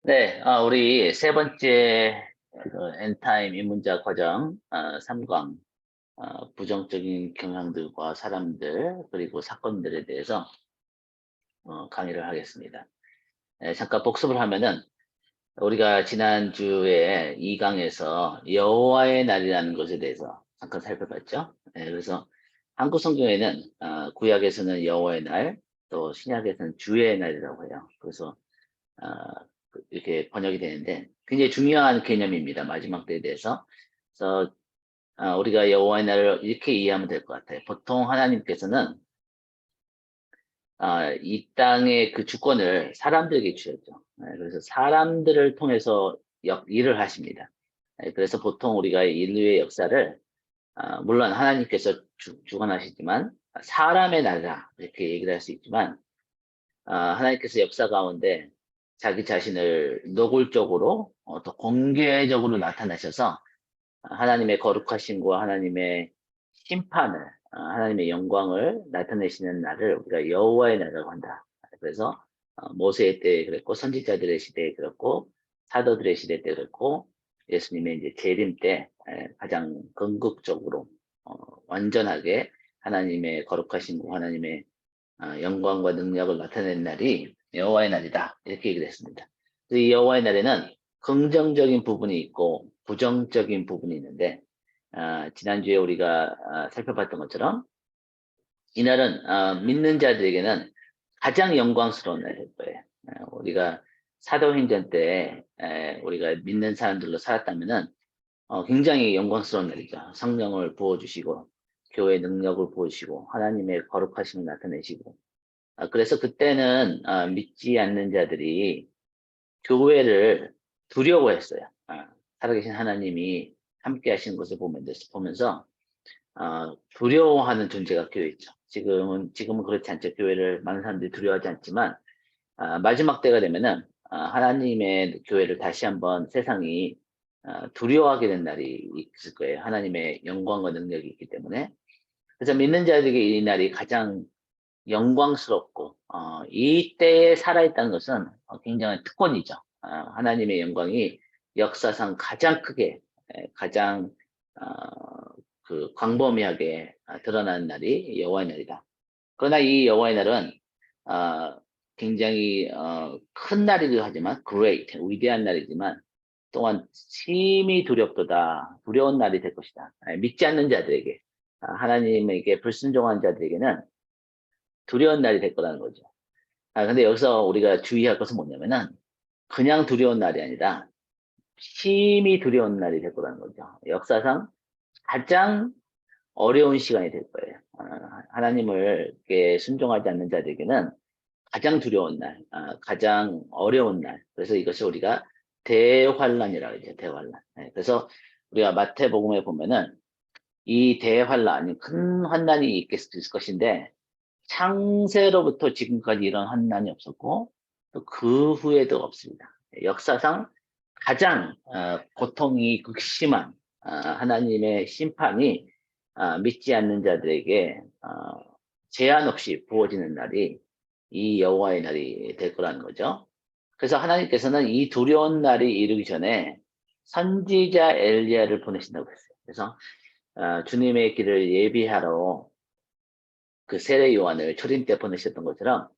네, 우리 세 번째 엔타임 입문자 과정 3강 부정적인 경향들과 사람들 그리고 사건들에 대해서 강의를 하겠습니다. 네, 잠깐 복습을 하면은 우리가 지난주에 2강에서 여호와의 날이라는 것에 대해서 잠깐 살펴봤죠. 네, 그래서 한국 성경에는 구약에서는 여호와의 날, 또 신약에서는 주의 날이라고 해요. 그래서 어, 이렇게 번역이 되는데 굉장히 중요한 개념입니다. 마지막 때에 대해서. 그래서 우리가 여호와의 날을 이렇게 이해하면 될 것 같아요. 보통 하나님께서는 이 땅의 그 주권을 사람들에게 주셨죠. 그래서 사람들을 통해서 일을 하십니다. 그래서 보통 우리가 인류의 역사를 물론 하나님께서 주관하시지만 사람의 나라 이렇게 얘기를 할 수 있지만 하나님께서 역사 가운데 자기 자신을 노골적으로 더 공개적으로 나타나셔서 하나님의 거룩하심과 하나님의 심판을 하나님의 영광을 나타내시는 날을 우리가 여호와의 날이라고 한다. 그래서 모세의 때에 그랬고 선지자들의 시대에 그랬고 사도들의 시대 때 그랬고 예수님의 이제 재림 때 가장 궁극적으로 완전하게 하나님의 거룩하심과 하나님의 영광과 능력을 나타낸 날이 여호와의 날이다. 이렇게 얘기를 했습니다. 이 여호와의 날에는 긍정적인 부분이 있고 부정적인 부분이 있는데 지난주에 우리가 살펴봤던 것처럼 이날은 믿는 자들에게는 가장 영광스러운 날일 거예요. 우리가 사도행전 때 우리가 믿는 사람들로 살았다면은 굉장히 영광스러운 날이죠. 성령을 부어주시고 교회의 능력을 부어주시고 하나님의 거룩하심을 나타내시고 그래서 그때는 믿지 않는 자들이 교회를 두려워했어요. 살아계신 하나님이 함께 하시는 것을 보면서 두려워하는 존재가 교회있죠. 지금은 그렇지 않죠. 교회를 많은 사람들이 두려워하지 않지만 마지막 때가 되면은 하나님의 교회를 다시 한번 세상이 두려워하게 된 날이 있을 거예요. 하나님의 영광과 능력이 있기 때문에. 그래서 믿는 자들에게 이 날이 가장 영광스럽고 이 때에 살아있다는 것은 굉장한 특권이죠. 하나님의 영광이 역사상 가장 크게 가장 그 광범위하게 드러나는 날이 여호와의 날이다. 그러나 이 여호와의 날은 어, 굉장히 큰 날이기도 하지만 great 위대한 날이지만 또한 심히 두려운 날이 될 것이다. 믿지 않는 자들에게 하나님에게 불순종한 자들에게는 두려운 날이 될 거라는 거죠. 근데 여기서 우리가 주의할 것은 뭐냐면은 그냥 두려운 날이 아니라 심히 두려운 날이 될 거라는 거죠. 역사상 가장 어려운 시간이 될 거예요. 하나님을 이렇게 순종하지 않는 자들에게는 가장 두려운 날, 가장 어려운 날. 그래서 이것을 우리가 대환란이라고 하죠. 대환란. 그래서 우리가 마태복음에 보면은 이 대환란, 큰 환난이 있을 것인데 창세로부터 지금까지 이런 환난이 없었고 또 그 후에도 없습니다. 역사상 가장 고통이 극심한 하나님의 심판이 믿지 않는 자들에게 제한 없이 부어지는 날이 이 여호와의 날이 될 거라는 거죠. 그래서 하나님께서는 이 두려운 날이 이르기 전에 선지자 엘리야를 보내신다고 했어요. 그래서 주님의 길을 예비하러 그 세례 요한을 초림 때 보내셨던 것처럼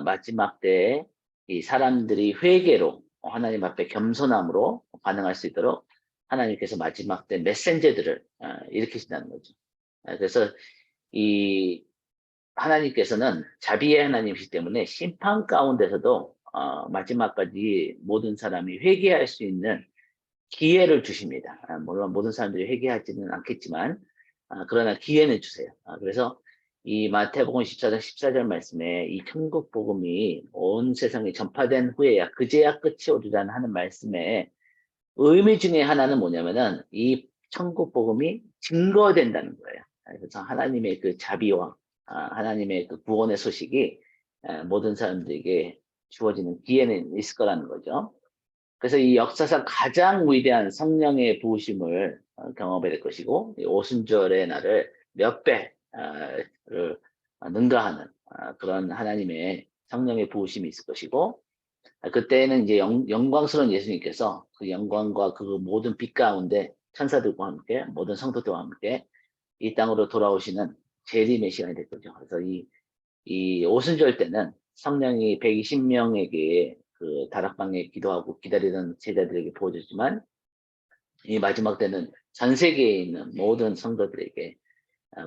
마지막 때에 이 사람들이 회개로 하나님 앞에 겸손함으로 반응할 수 있도록 하나님께서 마지막 때 메신저들을 일으키신다는 거죠. 그래서 이 하나님께서는 자비의 하나님이시기 때문에 심판 가운데서도 마지막까지 모든 사람이 회개할 수 있는 기회를 주십니다. 물론 모든 사람들이 회개하지는 않겠지만 그러나 기회는 주세요. 그래서 이 마태복음 14장 14절 말씀에 이 천국 복음이 온 세상에 전파된 후에야 그제야 끝이 오리라는 하는 말씀에 의미 중에 하나는 뭐냐면은 이 천국 복음이 증거된다는 거예요. 그래서 하나님의 그 자비와 하나님의 그 구원의 소식이 모든 사람들에게 주어지는 기회는 있을 거라는 거죠. 그래서 이 역사상 가장 위대한 성령의 부으심을 경험하게 될 것이고 오순절의 날을 몇 배를 능가하는 그런 하나님의 성령의 부으심이 있을 것이고 그때는 이제 영광스러운 예수님께서 그 영광과 그 모든 빛 가운데 천사들과 함께 모든 성도들과 함께 이 땅으로 돌아오시는 재림의 시간이 됐거든요. 그래서 이 오순절 때는 성령이 120명에게 그 다락방에 기도하고 기다리던 제자들에게 부어졌지만 이 마지막 때는 전 세계에 있는 모든 성도들에게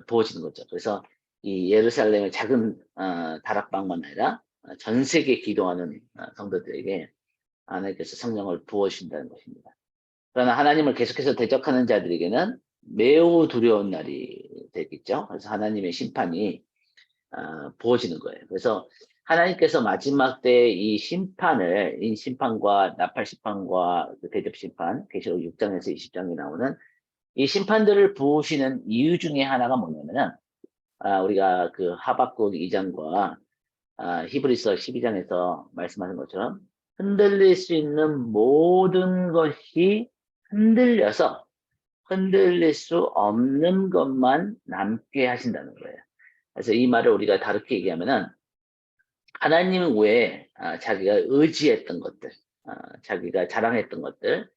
부어지는 거죠. 그래서 이 예루살렘의 작은 다락방만 아니라 전 세계 기도하는 성도들에게 하나님께서 성령을 부어주신다는 것입니다. 그러나 하나님을 계속해서 대적하는 자들에게는 매우 두려운 날이 되겠죠. 그래서 하나님의 심판이 부어지는 거예요. 그래서 하나님께서 마지막 때 이 심판을, 이 심판과 나팔 심판과 그 대접 심판, 계시록 6장에서 20장에 나오는 이 심판들을 부으시는 이유 중에 하나가 뭐냐면은, 우리가 그 하박국 2장과 히브리서 12장에서 말씀하신 것처럼 흔들릴 수 있는 모든 것이 흔들려서 흔들릴 수 없는 것만 남게 하신다는 거예요. 그래서 이 말을 우리가 다르게 얘기하면은 하나님 외에 자기가 의지했던 것들, 자기가 자랑했던 것들,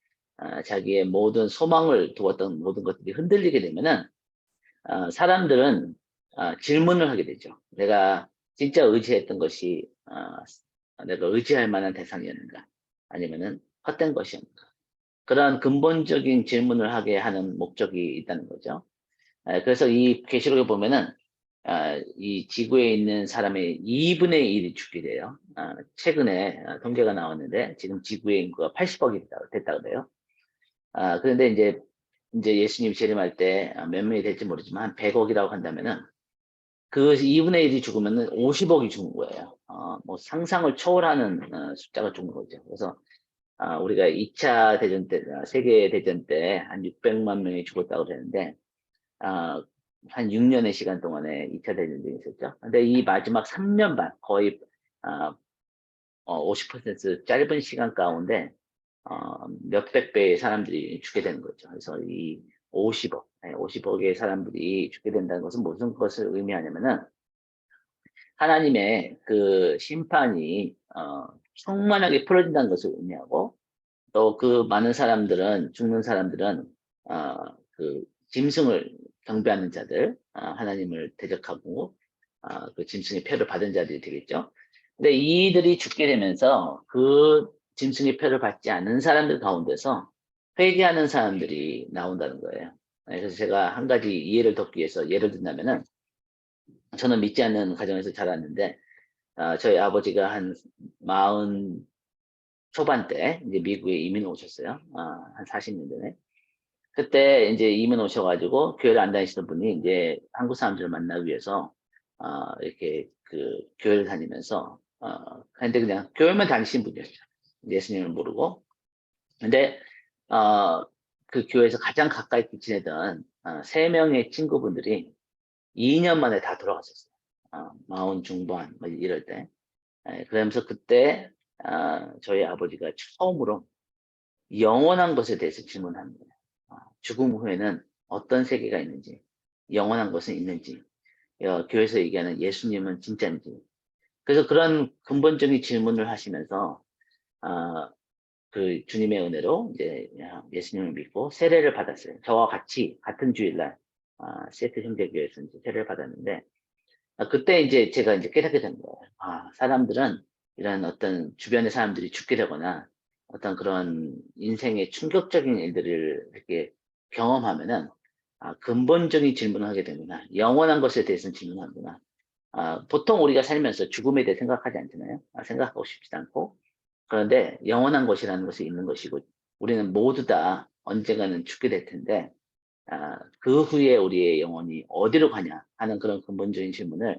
자기의 모든 소망을 두었던 모든 것들이 흔들리게 되면은 사람들은 질문을 하게 되죠. 내가 진짜 의지했던 것이 내가 의지할 만한 대상이었는가? 아니면은 헛된 것이었는가? 그러한 근본적인 질문을 하게 하는 목적이 있다는 거죠. 그래서 이 계시록에 보면은 이 지구에 있는 사람의 2분의 1이 죽게 돼요. 최근에 통계가 나왔는데 지금 지구의 인구가 80억이 됐다 그래요. 그런데 이제 예수님 재림할 때 몇 명이 될지 모르지만 한 100억이라고 한다면은 그 2분의 1이 죽으면은 50억이 죽는 거예요. 뭐 상상을 초월하는 숫자가 죽는 거죠. 그래서 우리가 2차 대전 때, 세계 대전 때 한 600만 명이 죽었다고 그랬는데 한 6년의 시간 동안에 2차 대전이 있었죠. 근데 이 마지막 3년 반, 거의 50% 짧은 시간 가운데 몇백 배의 사람들이 죽게 되는 거죠. 그래서 이 50억, 50억의 사람들이 죽게 된다는 것은 무슨 것을 의미하냐면은 하나님의 그 심판이 충만하게 풀어진다는 것을 의미하고 또 그 많은 사람들은 죽는 사람들은 그 짐승을 경배하는 자들, 하나님을 대적하고 그 짐승의 표를 받은 자들이 되겠죠. 근데 이들이 죽게 되면서 그 짐승의 표를 받지 않는 사람들 가운데서 회개하는 사람들이 나온다는 거예요. 그래서 제가 한 가지 이해를 돕기 위해서 예를 든다면은 저는 믿지 않는 가정에서 자랐는데 저희 아버지가 한 40 초반 때 이제 미국에 이민 오셨어요. 한 40년 전에. 그때 이제 이민 오셔가지고 교회를 안 다니시던 분이 이제 한국 사람들을 만나기 위해서 이렇게 그 교회를 다니면서 근데 그냥 교회만 다니신 분이었죠. 예수님을 모르고. 근데 그 교회에서 가장 가까이 지내던 3명의 친구분들이 2년 만에 다 돌아가셨어요. 40 중반 뭐 이럴 때. 그러면서 그때 저희 아버지가 처음으로 영원한 것에 대해서 질문하는 거예요. 죽음 후에는 어떤 세계가 있는지, 영원한 것은 있는지, 교회에서 얘기하는 예수님은 진짜인지. 그래서 그런 근본적인 질문을 하시면서 그 주님의 은혜로 이제 예수님을 믿고 세례를 받았어요. 저와 같이 같은 주일날 세트 형제교회에서 이제 세례를 받았는데 그때 이제 제가 이제 깨닫게 된 거예요. 사람들은 이런 어떤 주변의 사람들이 죽게 되거나 어떤 그런 인생의 충격적인 일들을 이렇게 경험하면은 근본적인 질문을 하게 되구나. 영원한 것에 대해서는 질문하구나. 보통 우리가 살면서 죽음에 대해 생각하지 않잖아요. 생각하고 싶지도 않고. 그런데 영원한 것이라는 것이 있는 것이고 우리는 모두 다 언젠가는 죽게 될 텐데 그 후에 우리의 영혼이 어디로 가냐 하는 그런 근본적인 질문을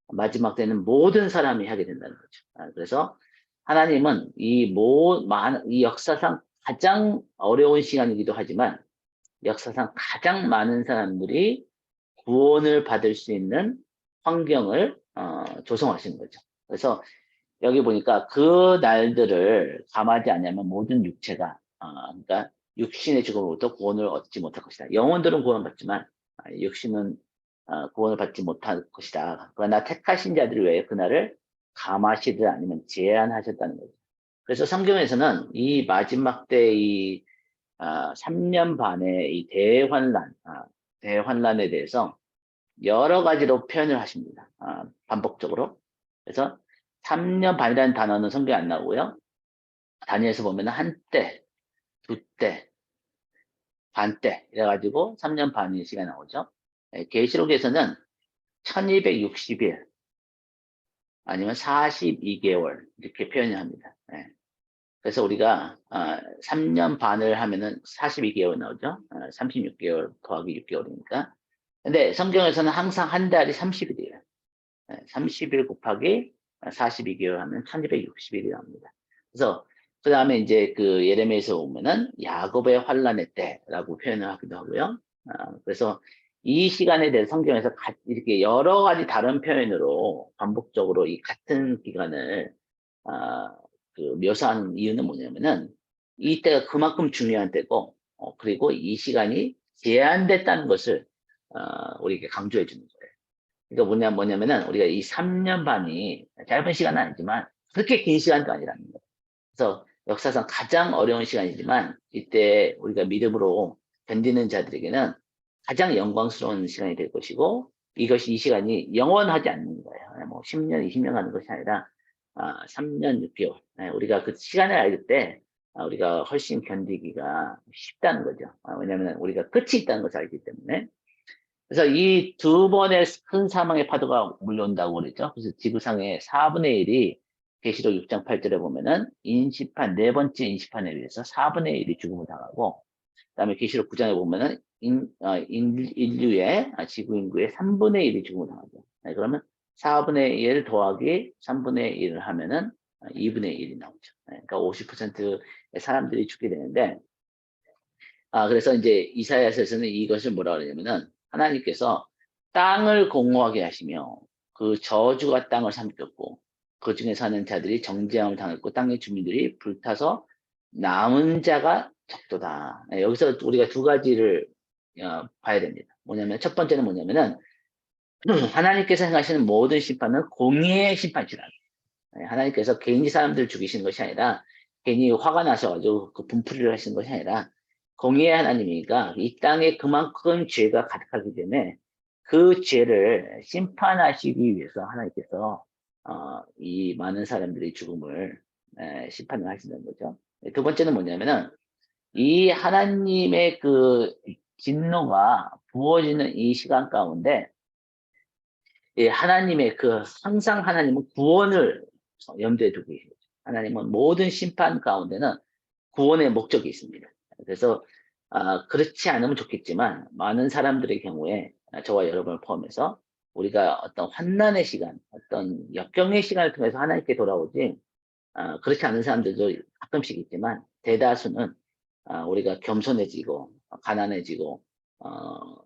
마지막 때는 모든 사람이 하게 된다는 거죠. 그래서 하나님은 이 역사상 가장 어려운 시간이기도 하지만 역사상 가장 많은 사람들이 구원을 받을 수 있는 환경을 조성하시는 거죠. 그래서 여기 보니까 그 날들을 감하지 않으면 모든 육체가 그러니까 육신의 죽음으로부터 구원을 얻지 못할 것이다. 영혼들은 구원받지만 육신은 구원을 받지 못할 것이다. 그러나 택하신 자들 외에 그날을 감하시든 아니면 제한하셨다는 거죠. 그래서 성경에서는 이 마지막 때의 3년 반의 이 대환란에 대해서 여러 가지로 표현을 하십니다. 반복적으로. 그래서 3년 반이라는 단어는 성경에 안 나오고요. 단위에서 보면 한때, 두때, 반때 이래가지고 3년 반의 시간이 나오죠. 계시록에서는 1260일 아니면 42개월 이렇게 표현을 합니다. 그래서 우리가 3년 반을 하면은 42개월 나오죠. 36개월 더하기 6개월이니까. 근데 성경에서는 항상 한 달이 30일이에요. 30일 곱하기 42개월 하면 1260일이 나옵니다. 그래서 그 다음에 이제 그 예레미야에서 보면은 야곱의 환란의 때라고 표현을 하기도 하고요. 그래서 이 시간에 대해 성경에서 이렇게 여러 가지 다른 표현으로 반복적으로 이 같은 기간을 아, 그 묘사하는 이유는 뭐냐면은 이 때가 그만큼 중요한 때고 그리고 이 시간이 제한됐다는 것을 우리에게 강조해 주는 거예요. 그러니까 뭐냐면은 우리가 이 3년 반이 짧은 시간은 아니지만 그렇게 긴 시간도 아니라는 거예요. 그래서 역사상 가장 어려운 시간이지만 이때 우리가 믿음으로 견디는 자들에게는 가장 영광스러운 시간이 될 것이고 이 시간이 영원하지 않는 거예요. 뭐 10년, 20년 하는 것이 아니라 3년 6개월. 우리가 그 시간을 알 때 우리가 훨씬 견디기가 쉽다는 거죠. 왜냐하면 우리가 끝이 있다는 것을 알기 때문에. 그래서 이 두 번의 큰 사망의 파도가 몰려온다고 그랬죠. 그래서 지구상의 4분의 1이 계시록 6장 8절에 보면은 인시판, 네 번째 인시판에 의해서 4분의 1이 죽음을 당하고, 그다음에 계시록 9장에 보면은 인류의 지구 인구의 3분의 1이 죽음을 당하죠. 그러면 4분의 1 더하기 3분의 1을 하면은 2분의 1이 나오죠. 그러니까 50%의 사람들이 죽게 되는데, 그래서 이제 이사야서에서는 이것을 뭐라 그러냐면은 하나님께서 땅을 공허하게 하시며 그 저주가 땅을 삼켰고 그 중에 사는 자들이 정죄함을 당했고 땅의 주민들이 불타서 남은 자가 적도다. 여기서 우리가 두 가지를 봐야 됩니다. 뭐냐면 첫 번째는 뭐냐면은 하나님께서 행하시는 모든 심판은 공의의 심판이라. 하나님께서 개인이 사람들을 죽이시는 것이 아니라 괜히 화가 나셔가지고 그 분풀이를 하시는 것이 아니라 공의의 하나님이니까 이 땅에 그만큼 죄가 가득하기 때문에 그 죄를 심판하시기 위해서 하나님께서 이 많은 사람들의 죽음을 심판을 하신다는 거죠. 두 번째는 뭐냐면은 이 하나님의 그 진노가 부어지는 이 시간 가운데 하나님의 그 항상 하나님은 구원을 염두에 두고 계십니다. 하나님은 모든 심판 가운데는 구원의 목적이 있습니다. 그래서 그렇지 않으면 좋겠지만 많은 사람들의 경우에 저와 여러분을 포함해서 우리가 어떤 환난의 시간, 어떤 역경의 시간을 통해서 하나님께 돌아오지 그렇지 않은 사람들도 가끔씩 있지만 대다수는 우리가 겸손해지고 가난해지고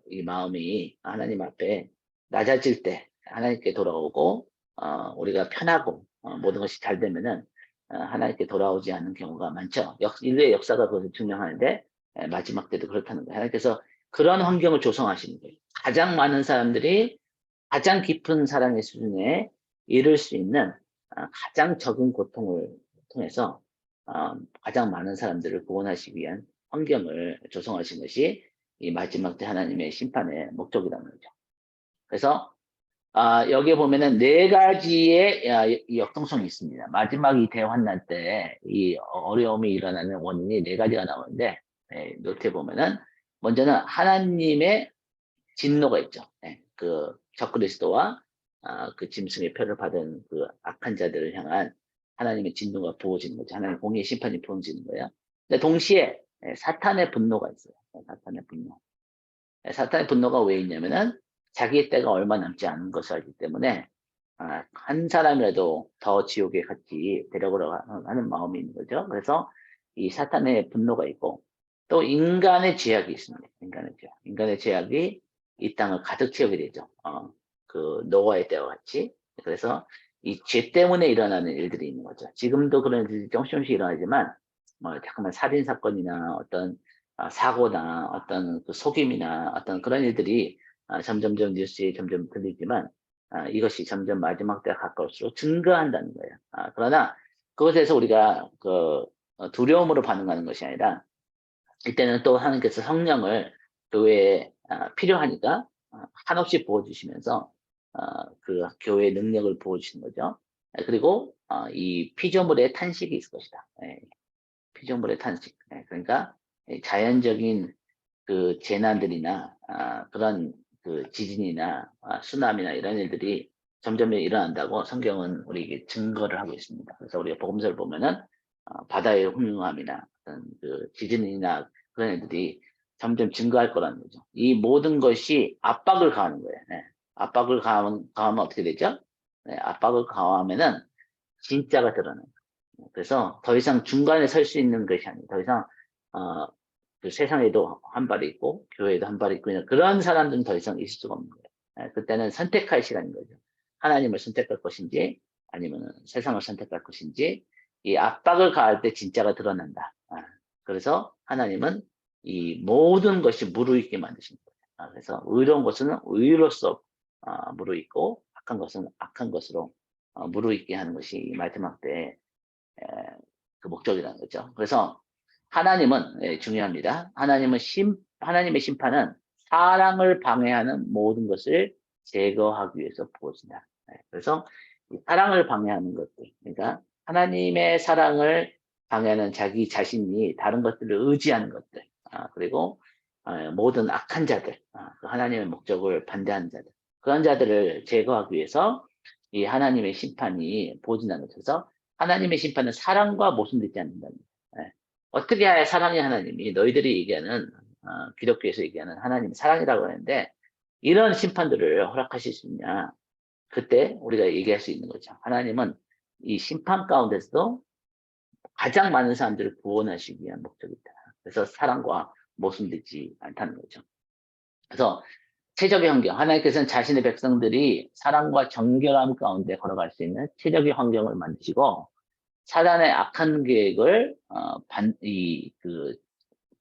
이 마음이 하나님 앞에 낮아질 때 하나님께 돌아오고 우리가 편하고 모든 것이 잘 되면은 하나님께 돌아오지 않는 경우가 많죠. 인류의 역사가 그것을 증명하는데 마지막 때도 그렇다는 거예요. 하나님께서 그런 환경을 조성하시는 거예요. 가장 많은 사람들이 가장 깊은 사랑의 수준에 이를 수 있는 가장 적은 고통을 통해서 가장 많은 사람들을 구원하시기 위한 환경을 조성하신 것이 이 마지막 때 하나님의 심판의 목적이라는 거죠. 그래서 여기에 보면은 네 가지의 이 역동성이 있습니다. 마지막 이 대환난 때 이 어려움이 일어나는 원인이 네 가지가 나오는데 노트에 보면은 먼저는 하나님의 진노가 있죠. 그 적그리스도와 그 짐승의 표를 받은 그 악한 자들을 향한 하나님의 진노가 부어지는 거죠. 하나님의 공의의 심판이 부어지는 거예요. 근데 동시에 사탄의 분노가 있어요. 사탄의 분노. 사탄의 분노가 왜 있냐면은 자기의 때가 얼마 남지 않은 것을 알기 때문에 한 사람이라도 더 지옥에 같이 데려가려고 하는 마음이 있는 거죠. 그래서 이 사탄의 분노가 있고 또 인간의 죄악이 있습니다. 인간의 죄악. 인간의 죄악이 이 땅을 가득 채우게 되죠. 그 노아의 때와 같이. 그래서 이 죄 때문에 일어나는 일들이 있는 거죠. 지금도 그런 일들이 조금씩 일어나지만 뭐 잠깐만 살인 사건이나 어떤 사고나 어떤 그 속임이나 어떤 그런 일들이 점점점 뉴스에 점점 들리지만 이것이 점점 마지막 때가 가까울수록 증가한다는 거예요. 그러나 그것에서 우리가 두려움으로 반응하는 것이 아니라 이때는 또 하나님께서 성령을 교회에 필요하니까 한없이 부어주시면서 그 교회의 능력을 부어주시는 거죠. 그리고 이 피조물의 탄식이 있을 것이다. 피조물의 탄식. 그러니까 자연적인 그 재난들이나 그런 그 지진이나 쓰나미나 이런 일들이 점점 일어난다고 성경은 우리에게 증거를 하고 있습니다. 그래서 우리가 복음서를 보면은 바다의 흉흉함이나 어떤 그 지진이나 그런 애들이 점점 증가할 거라는 거죠. 이 모든 것이 압박을 가하는 거예요. 압박을 가하면 어떻게 되죠? 압박을 가하면은 진짜가 드러나요. 그래서 더 이상 중간에 설 수 있는 것이 아니에요. 더 이상 어, 그 세상에도 한 발이 있고 교회에도 한 발이 있고 그런 사람들은 더 이상 있을 수가 없는 거예요. 그때는 선택할 시간인 거죠. 하나님을 선택할 것인지 아니면 세상을 선택할 것인지 이 압박을 가할 때 진짜가 드러난다. 그래서 하나님은 이 모든 것이 무르익게 만드신 거예요. 그래서 의로운 것은 의로서 무르익고 악한 것은 악한 것으로 무르익게 하는 것이 마지막 때의 그 목적이라는 거죠. 그래서 하나님은 중요합니다. 하나님의 심판은 사랑을 방해하는 모든 것을 제거하기 위해서 부어진다. 그래서 사랑을 방해하는 것들, 그러니까 하나님의 사랑을 방해하는 자기 자신이 다른 것들을 의지하는 것들, 그리고 모든 악한 자들, 그 하나님의 목적을 반대하는 자들, 그런 자들을 제거하기 위해서 이 하나님의 심판이 부어진다는 것에서 하나님의 심판은 사랑과 모순되지 않는다는 거예요. 어떻게 해야 사랑의 하나님이 너희들이 얘기하는 기독교에서 얘기하는 하나님 사랑이라고 하는데 이런 심판들을 허락하실 수 있냐? 그때 우리가 얘기할 수 있는 거죠. 하나님은 이 심판 가운데서도 가장 많은 사람들을 구원하시기 위한 목적이다. 그래서 사랑과 모순되지 않다는 거죠. 그래서 최적의 환경, 하나님께서는 자신의 백성들이 사랑과 정결함 가운데 걸어갈 수 있는 최적의 환경을 만드시고 사단의 악한 계획을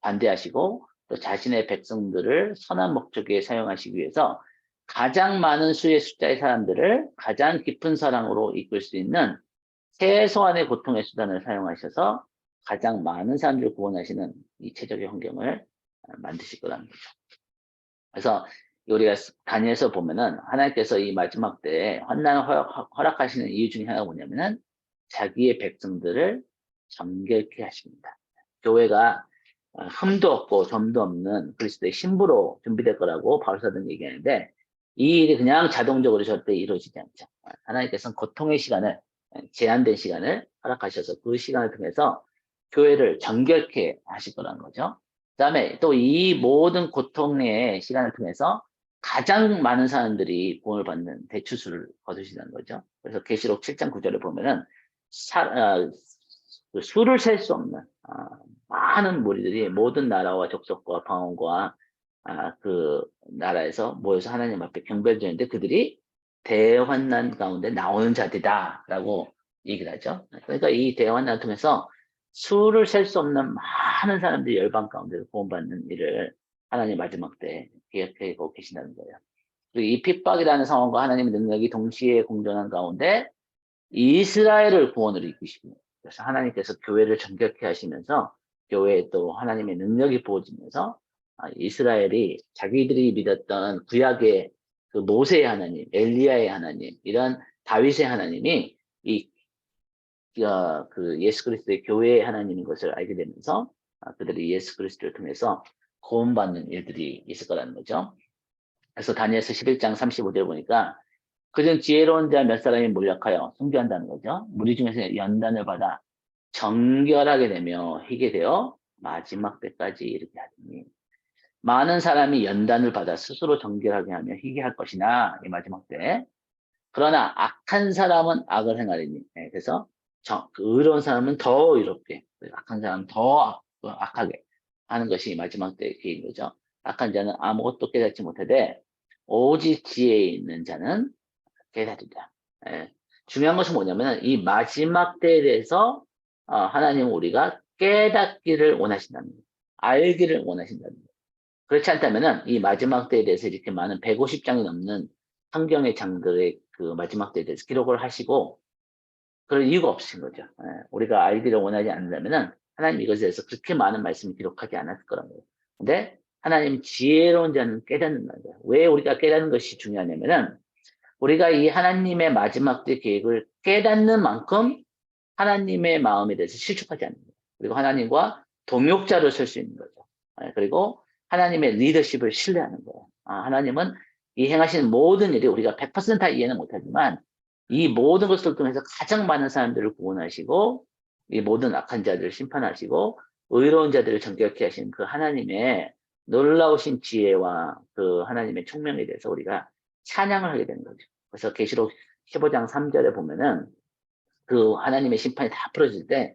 반대하시고 또 자신의 백성들을 선한 목적에 사용하시기 위해서 가장 많은 수의 숫자의 사람들을 가장 깊은 사랑으로 이끌 수 있는 최소한의 고통의 수단을 사용하셔서 가장 많은 사람들을 구원하시는 이 최적의 환경을 만드실 거라는 거죠. 그래서 우리가 다니엘서 보면은 하나님께서 이 마지막 때에 환난을 허락하시는 이유 중에 하나가 뭐냐면은 자기의 백성들을 정결케 하십니다. 교회가 흠도 없고 점도 없는 그리스도의 신부로 준비될 거라고 바울사도는 얘기하는데 이 일이 그냥 자동적으로 절대 이루어지지 않죠. 하나님께서는 고통의 시간을 제한된 시간을 허락하셔서 그 시간을 통해서 교회를 정결케 하실 거라는 거죠. 그다음에 또 이 모든 고통의 시간을 통해서 가장 많은 사람들이 구원을 받는 대추수를 거두시는 거죠. 그래서 계시록 7장 9절에 보면은 그 수를 셀 수 없는 많은 무리들이 모든 나라와 족속과 방언과 그 나라에서 모여서 하나님 앞에 경배를 드리는데 그들이 대환난 가운데 나오는 자들이다라고 얘기를 하죠. 그러니까 이 대환난을 통해서 수를 셀 수 없는 많은 사람들이 열방 가운데 구원받는 일을 하나님 마지막 때 계획하고 계신다는 거예요. 그리고 이 핍박이라는 상황과 하나님의 능력이 동시에 공존한 가운데 이스라엘을 구원으로 이끄시고 그래서 하나님께서 교회를 정결케 하시면서 교회에 또 하나님의 능력이 부어지면서 이스라엘이 자기들이 믿었던 구약의 그 모세의 하나님, 엘리야의 하나님, 이런 다윗의 하나님이 그 예수 그리스도의 교회의 하나님인 것을 알게 되면서 그들이 예수 그리스도를 통해서 구원받는 일들이 있을 거라는 거죠. 그래서 다니엘서 11장 35절 보니까 그중 지혜로운 자 몇 사람이 몰락하여 순교한다는 거죠. 무리 중에서 연단을 받아 정결하게 되며 희게 되어 마지막 때까지 이르게 하더니 많은 사람이 연단을 받아 스스로 정결하게 하며 희게 할 것이나 이 마지막 때 그러나 악한 사람은 악을 행하리니 그래서 그 의로운 사람은 더 의롭게 악한 사람은 더 악하게 하는 것이 마지막 때의 기회인 거죠. 악한 자는 아무것도 깨닫지 못하되 오직 지혜에 있는 자는 깨달으리라. 중요한 것은 뭐냐면 이 마지막 때에 대해서 하나님은 우리가 깨닫기를 원하신다는 거예요. 알기를 원하신다는 거예요. 그렇지 않다면 이 마지막 때에 대해서 이렇게 많은 150장이 넘는 성경의 장들의 그 마지막 때에 대해서 기록을 하시고 그럴 이유가 없으신 거죠. 우리가 알기를 원하지 않는다면은 하나님 이것에 대해서 그렇게 많은 말씀을 기록하지 않았을 거란 거예요. 근데 하나님 지혜로운 자는 깨닫는 거예요. 왜 우리가 깨닫는 것이 중요하냐면은 우리가 이 하나님의 마지막 때 계획을 깨닫는 만큼 하나님의 마음에 대해서 실족하지 않는 거예요. 그리고 하나님과 동역자로 설 수 있는 거죠. 그리고 하나님의 리더십을 신뢰하는 거예요. 하나님은 이 행하시는 모든 일이 우리가 100%다 이해는 못하지만 이 모든 것을 통해서 가장 많은 사람들을 구원하시고 이 모든 악한 자들을 심판하시고 의로운 자들을 정결케 하신 그 하나님의 놀라우신 지혜와 그 하나님의 총명에 대해서 우리가 찬양을 하게 되는 거죠. 그래서 계시록 15장 3절에 보면은 그 하나님의 심판이 다 풀어질 때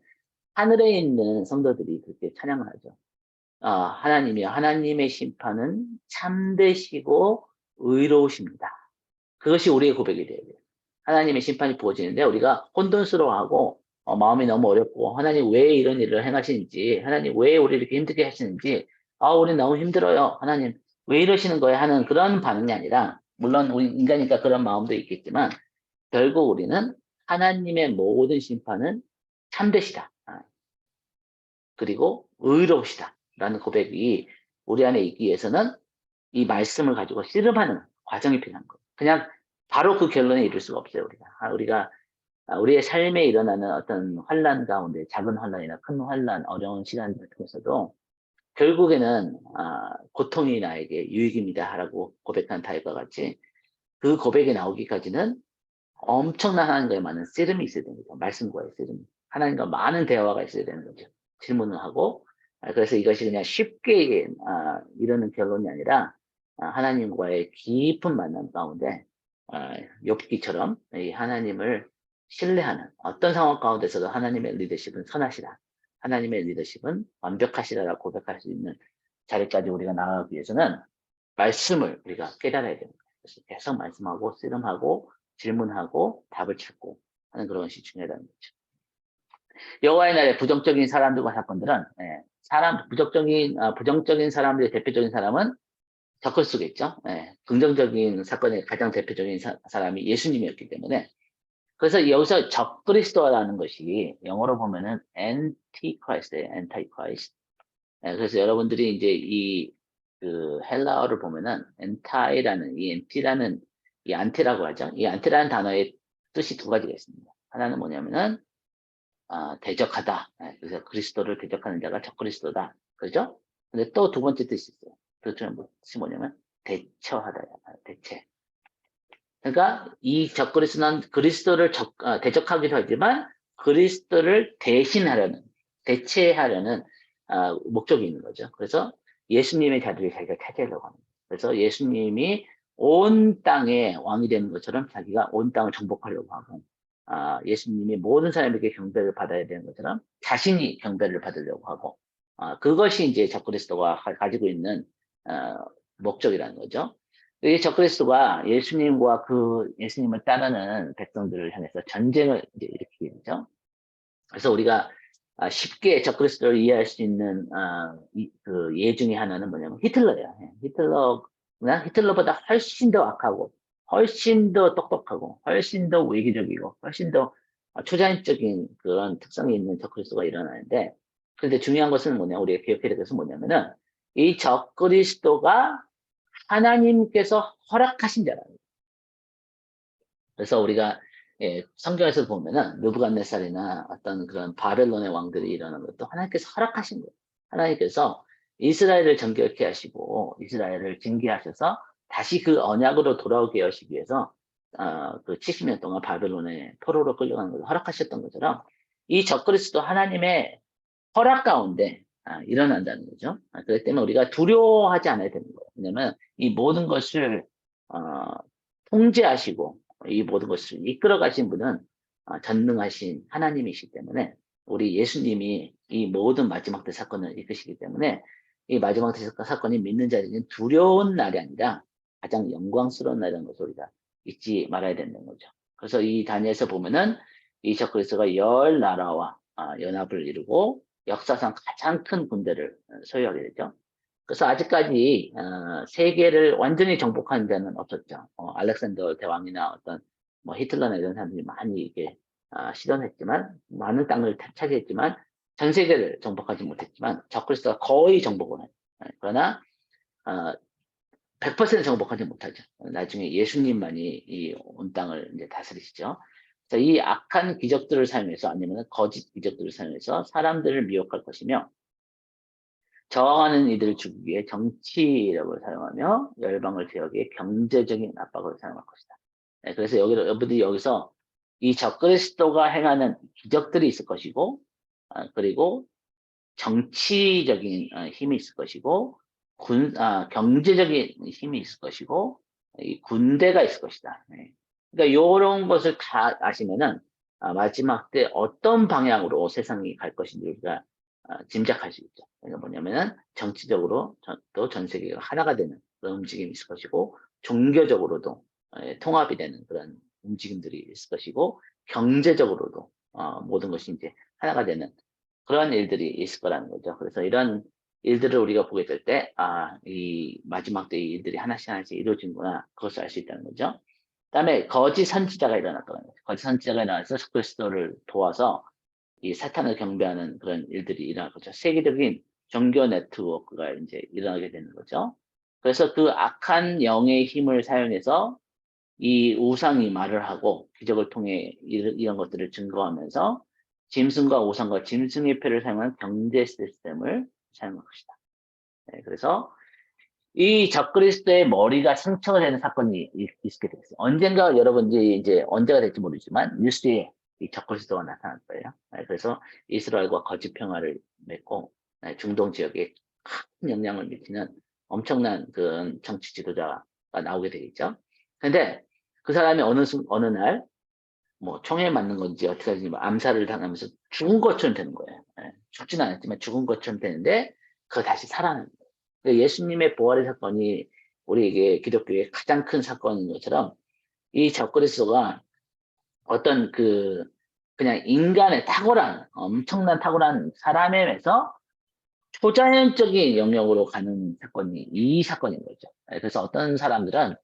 하늘에 있는 성도들이 그렇게 찬양을 하죠. 하나님의 심판은 참되시고 의로우십니다. 그것이 우리의 고백이 돼야 돼요. 하나님의 심판이 부어지는데 우리가 혼돈스러워하고 마음이 너무 어렵고 하나님 왜 이런 일을 행하시는지 하나님 왜 우리 이렇게 힘들게 하시는지 우리 너무 힘들어요. 하나님 왜 이러시는 거예요? 하는 그런 반응이 아니라 물론 우리 인간이니까 그런 마음도 있겠지만 결국 우리는 하나님의 모든 심판은 참되시다. 그리고 의로우시다. 라는 고백이 우리 안에 있기 위해서는 이 말씀을 가지고 씨름하는 과정이 필요한 거예요. 그냥 바로 그 결론에 이를 수가 없어요. 우리가 우리의 삶에 일어나는 어떤 환란 가운데 작은 환란이나 큰 환란, 어려운 시간들 통해서도 결국에는 고통이 나에게 유익입니다라고 고백한 다윗과 같이 그 고백이 나오기까지는 엄청난 하나님과의 많은 씨름이 있어야 되는 거죠. 말씀과의 씨름. 하나님과 많은 대화가 있어야 되는 거죠. 질문을 하고 그래서 이것이 그냥 쉽게 이러는 결론이 아니라 하나님과의 깊은 만남 가운데 욥기처럼 이 하나님을 신뢰하는 어떤 상황 가운데서도 하나님의 리더십은 선하시다. 하나님의 리더십은 완벽하시다라고 고백할 수 있는 자리까지 우리가 나아가기 위해서는 말씀을 우리가 깨달아야 됩니다. 그래서 계속 말씀하고 씨름하고 질문하고 답을 찾고 하는 그런 것이 중요하다는 거죠. 여호와의 날에 부정적인 사람들과 사건들은 부정적인 사람들의 대표적인 사람은 적그리스도겠죠. 긍정적인 사건의 가장 대표적인 사람이 예수님이었기 때문에 그래서 여기서 적그리스도라는 것이 영어로 보면은 antichrist예요. antichrist. 그래서 여러분들이 이제 그 헬라어를 보면은 anti라는 이 안티라고 하죠. 이 안티라는 단어의 뜻이 두 가지가 있습니다. 하나는 뭐냐면은 대적하다. 그래서 그리스도를 대적하는 자가 적그리스도다. 그렇죠? 근데 또 두 번째 뜻이 있어요. 그 뜻이 뭐냐면 대처하다. 대체. 그러니까 이 적그리스도는 그리스도를 대적하기도 하지만 그리스도를 대신하려는, 대체하려는 목적이 있는 거죠. 그래서 예수님의 자리를 자기가 차지하려고 합니다. 그래서 예수님이 온 땅의 왕이 되는 것처럼 자기가 온 땅을 정복하려고 하고 예수님이 모든 사람에게 경배를 받아야 되는 것처럼 자신이 경배를 받으려고 하고 그것이 이제 적그리스도가 가지고 있는 목적이라는 거죠. 이 적그리스도가 예수님과 그 예수님을 따르는 백성들을 향해서 전쟁을 이제 일으키게 되죠. 그래서 우리가 쉽게 적그리스도를 이해할 수 있는 그 예 중에 하나는 뭐냐면 히틀러예요. 히틀러보다 훨씬 더 악하고 훨씬 더 똑똑하고 훨씬 더 외교적이고 훨씬 더 초자연적인 그런 특성이 있는 적그리스도가 일어나는데 그런데 중요한 것은 뭐냐 우리가 기억해야 될 것은 뭐냐면은 이 적그리스도가 하나님께서 허락하신 자라는 거예요. 그래서 우리가 성경에서 보면은 느부갓네살이나 어떤 그런 바벨론의 왕들이 일어나는 것도 하나님께서 허락하신 거예요. 하나님께서 이스라엘을 정결케 하시고 이스라엘을 징계하셔서 다시 그 언약으로 돌아오게 하시기 위해서 그 70년 동안 바벨론의 포로로 끌려가는 것을 허락하셨던 것처럼 이 적그리스도 하나님의 허락 가운데 일어난다는 거죠. 그렇기 때문에 우리가 두려워하지 않아야 되는 거예요. 왜냐하면 이 모든 것을 통제하시고 이 모든 것을 이끌어 가신 분은 전능하신 하나님이시기 때문에 우리 예수님이 이 모든 마지막 때 사건을 이끄시기 때문에 이 마지막 때 사건이 믿는 자에게는 두려운 날이 아니라 가장 영광스러운 날이라는 것을 우리가 잊지 말아야 된다는 거죠. 그래서 이 단위에서 보면은 이 적그리스도가 10나라와 연합을 이루고 역사상 가장 큰 군대를 소유하게 되죠. 그래서 아직까지 세계를 완전히 정복한 데는 없었죠. 알렉산더 대왕이나 어떤 뭐 히틀러나 이런 사람들이 많이 이게 시전했지만 많은 땅을 차지했지만 전 세계를 정복하지 못했지만 적그리스도가 거의 정복을 해요. 그러나 100% 정복하지 못하죠. 나중에 예수님만이 이 온 땅을 이제 다스리시죠. 그래서 이 악한 기적들을 사용해서 아니면 거짓 기적들을 사용해서 사람들을 미혹할 것이며 저항하는 이들을 죽이기 위해 정치력을 사용하며 열방을 제어하기 위해 경제적인 압박을 사용할 것이다. 그래서 여러분들이 여기서 이 적그리스도가 행하는 기적들이 있을 것이고, 그리고 정치적인 힘이 있을 것이고, 경제적인 힘이 있을 것이고, 이 군대가 있을 것이다. 그러니까 이런 것을 다 아시면은 마지막 때 어떤 방향으로 세상이 갈 것인지 우리가 짐작할 수 있죠. 그러니까 뭐냐면은 정치적으로 또 전 세계가 하나가 되는 그런 움직임이 있을 것이고, 종교적으로도 통합이 되는 그런 움직임들이 있을 것이고, 경제적으로도 모든 것이 이제 하나가 되는 그런 일들이 있을 거라는 거죠. 그래서 이런 일들을 우리가 보게 될 때, 이 마지막 때 이 일들이 하나씩 하나씩 이루어진구나, 그것을 알 수 있다는 거죠. 그다음에 거짓 선지자가 일어날 거라는 거죠. 거짓 선지자가 일어나서 그리스도를 도와서 이 사탄을 경배하는 그런 일들이 일어날 거죠. 세계적인 종교 네트워크가 이제 일어나게 되는 거죠. 그래서 그 악한 영의 힘을 사용해서 이 우상이 말을 하고 기적을 통해 이런 것들을 증거하면서 짐승과 우상과 짐승의 표를 사용한 경제 시스템을 사용할 것이다. 그래서 이 적그리스도의 머리가 상처가 되는 사건이 있게 되겠어요. 언젠가 여러분들이 이제 언제가 될지 모르지만 뉴스에 이 적그리스도가 나타날 거예요. 그래서 이스라엘과 거짓 평화를 맺고 중동 지역에 큰 영향을 미치는 엄청난 그 정치 지도자가 나오게 되겠죠. 근데 그 사람이 어느 날 뭐 총에 맞는 건지 어떻게 하든지 암살을 당하면서 죽은 것처럼 되는 거예요. 죽지는 않았지만 죽은 것처럼 되는데 그거 다시 살아나는 거예요. 예수님의 부활의 사건이 우리에게 기독교의 가장 큰 사건인 것처럼 이 적그리스도가 어떤 그냥 인간의 엄청난 탁월한 사람에서 초자연적인 영역으로 가는 사건이 이 사건인 거죠. 그래서 어떤 사람들은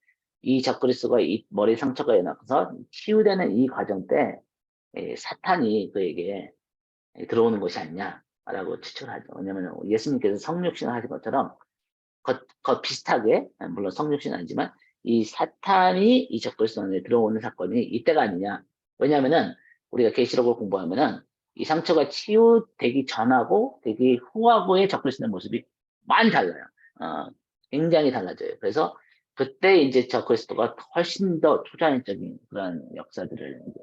이 적그리스도가 이 머리 상처가 일어나서 치유되는 이 과정 때 사탄이 그에게 들어오는 것이 아니냐라고 추측을 하죠. 왜냐하면 예수님께서 성육신을 하신 것처럼 비슷하게 물론 성육신은 아니지만 이 사탄이 이 적그리스도 안에 들어오는 사건이 이때가 아니냐. 왜냐하면은 우리가 계시록을 공부하면은 이 상처가 치유되기 전하고 되기 후하고의 적그리스도의 모습이 많이 달라요. 굉장히 달라져요. 그래서 그때 이제 적그리스도가 훨씬 더 초자연적인 그런 역사들을 이제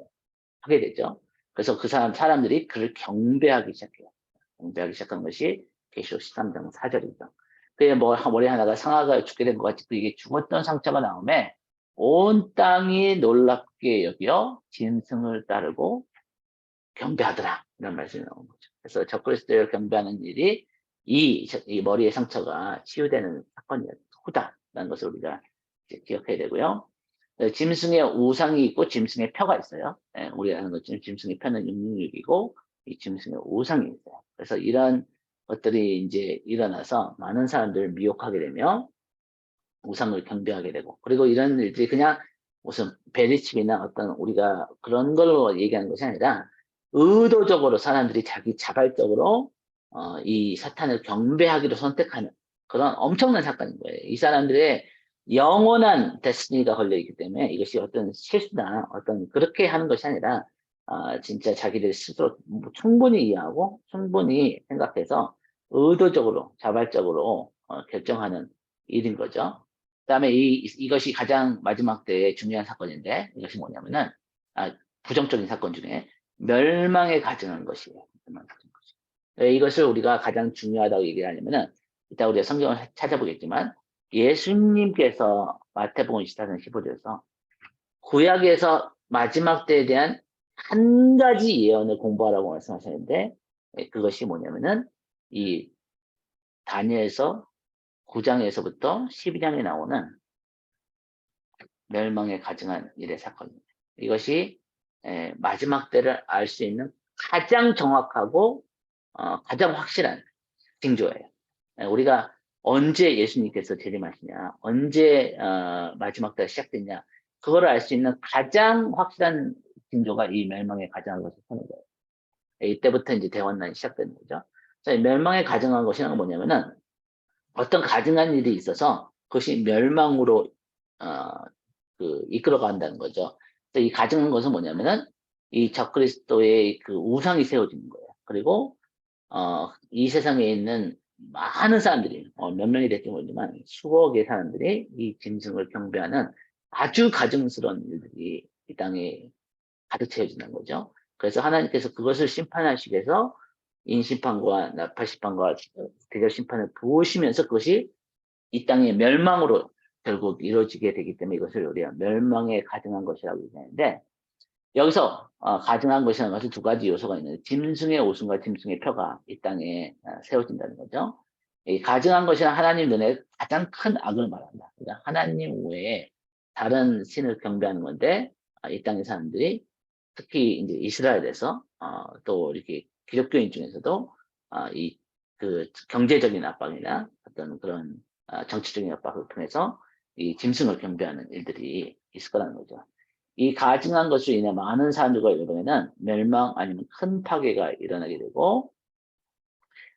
하게 되죠. 그래서 사람들이 그를 경배하기 시작해요. 경배하기 시작한 것이 계시록 13장 4절이죠. 그의 머리 하나가 상아가 죽게 된 것 같이 이게 죽었던 상처가 나오면 온 땅이 놀랍게 여겨 짐승을 따르고 경배하더라. 이런 말씀이 나오는 거죠. 그래서 적그리스도를 경배하는 일이 이 머리의 상처가 치유되는 사건이 후다라는 것을 우리가 이제 기억해야 되고요. 짐승의 우상이 있고 짐승의 표가 있어요. 우리가 아는 것처럼 짐승의 표는 666이고 이 짐승의 우상이 있어요. 그래서 이런 것들이 이제 일어나서 많은 사람들을 미혹하게 되며 우상을 경배하게 되고 그리고 이런 일들이 그냥 무슨 베리칩이나 어떤 우리가 그런 걸로 얘기하는 것이 아니라 의도적으로 사람들이 자발적으로 이 사탄을 경배하기로 선택하는 그런 엄청난 사건인 거예요. 이 사람들의 영원한 데스티니가 걸려있기 때문에 이것이 어떤 실수나 어떤 그렇게 하는 것이 아니라 진짜 자기들 스스로 충분히 이해하고 충분히 생각해서 의도적으로 자발적으로 결정하는 일인 거죠. 그다음에 이것이 가장 마지막 때의 중요한 사건인데 이것이 뭐냐면은 부정적인 사건 중에 멸망에 가증한 것이에요. 왜 이것을 우리가 가장 중요하다고 얘기하냐면은 이따 우리가 성경을 찾아보겠지만 예수님께서 마태복음 24장 15절에서 구약에서 마지막 때에 대한 한 가지 예언을 공부하라고 말씀하셨는데 그것이 뭐냐면은 이 다니엘서 9장에서부터 12장에 나오는 멸망에 가증한 일의 사건입니다. 이것이 마지막 때를 알 수 있는 가장 정확하고 가장 확실한 징조예요. 우리가 언제 예수님께서 재림하시냐, 언제 마지막 때가 시작됐냐, 그거를 알 수 있는 가장 확실한 징조가 이 멸망에 가증한 것을 하는 거예요. 이때부터 이제 대원난이 시작되는 거죠. 자, 이 멸망에 가증한 것이란 뭐냐면은 어떤 가증한 일이 있어서 그것이 멸망으로 이끌어간다는 거죠. 이 가증한 것은 뭐냐면은 이 적그리스도의 그 우상이 세워지는 거예요. 그리고 이 세상에 있는 많은 사람들이 몇 명이 될지 모르지만 수억의 사람들이 이 짐승을 경배하는 아주 가증스러운 일들이 이 땅에 가득 채워진다는 거죠. 그래서 하나님께서 그것을 심판하시기 위해서 인심판과 나팔심판과 대접심판을 부으시면서 그것이 이 땅의 멸망으로 결국 이루어지게 되기 때문에 이것을 우리가 멸망에 가증한 것이라고 얘기하는데, 여기서 가증한 것이라는 것은 두 가지 요소가 있는데, 짐승의 오순과 짐승의 표가 이 땅에 세워진다는 거죠. 이 가증한 것이란 하나님 눈에 가장 큰 악을 말한다. 그러니까 하나님 외에 다른 신을 경배하는 건데, 이 땅의 사람들이 특히 이제 이스라엘에서 또 이렇게 기독교인 중에서도 이 그 경제적인 압박이나 어떤 그런 정치적인 압박을 통해서 이 짐승을 경배하는 일들이 있을 거라는 거죠. 이 가증한 것으로 인해 많은 사람들과 이번에는 멸망 아니면 큰 파괴가 일어나게 되고,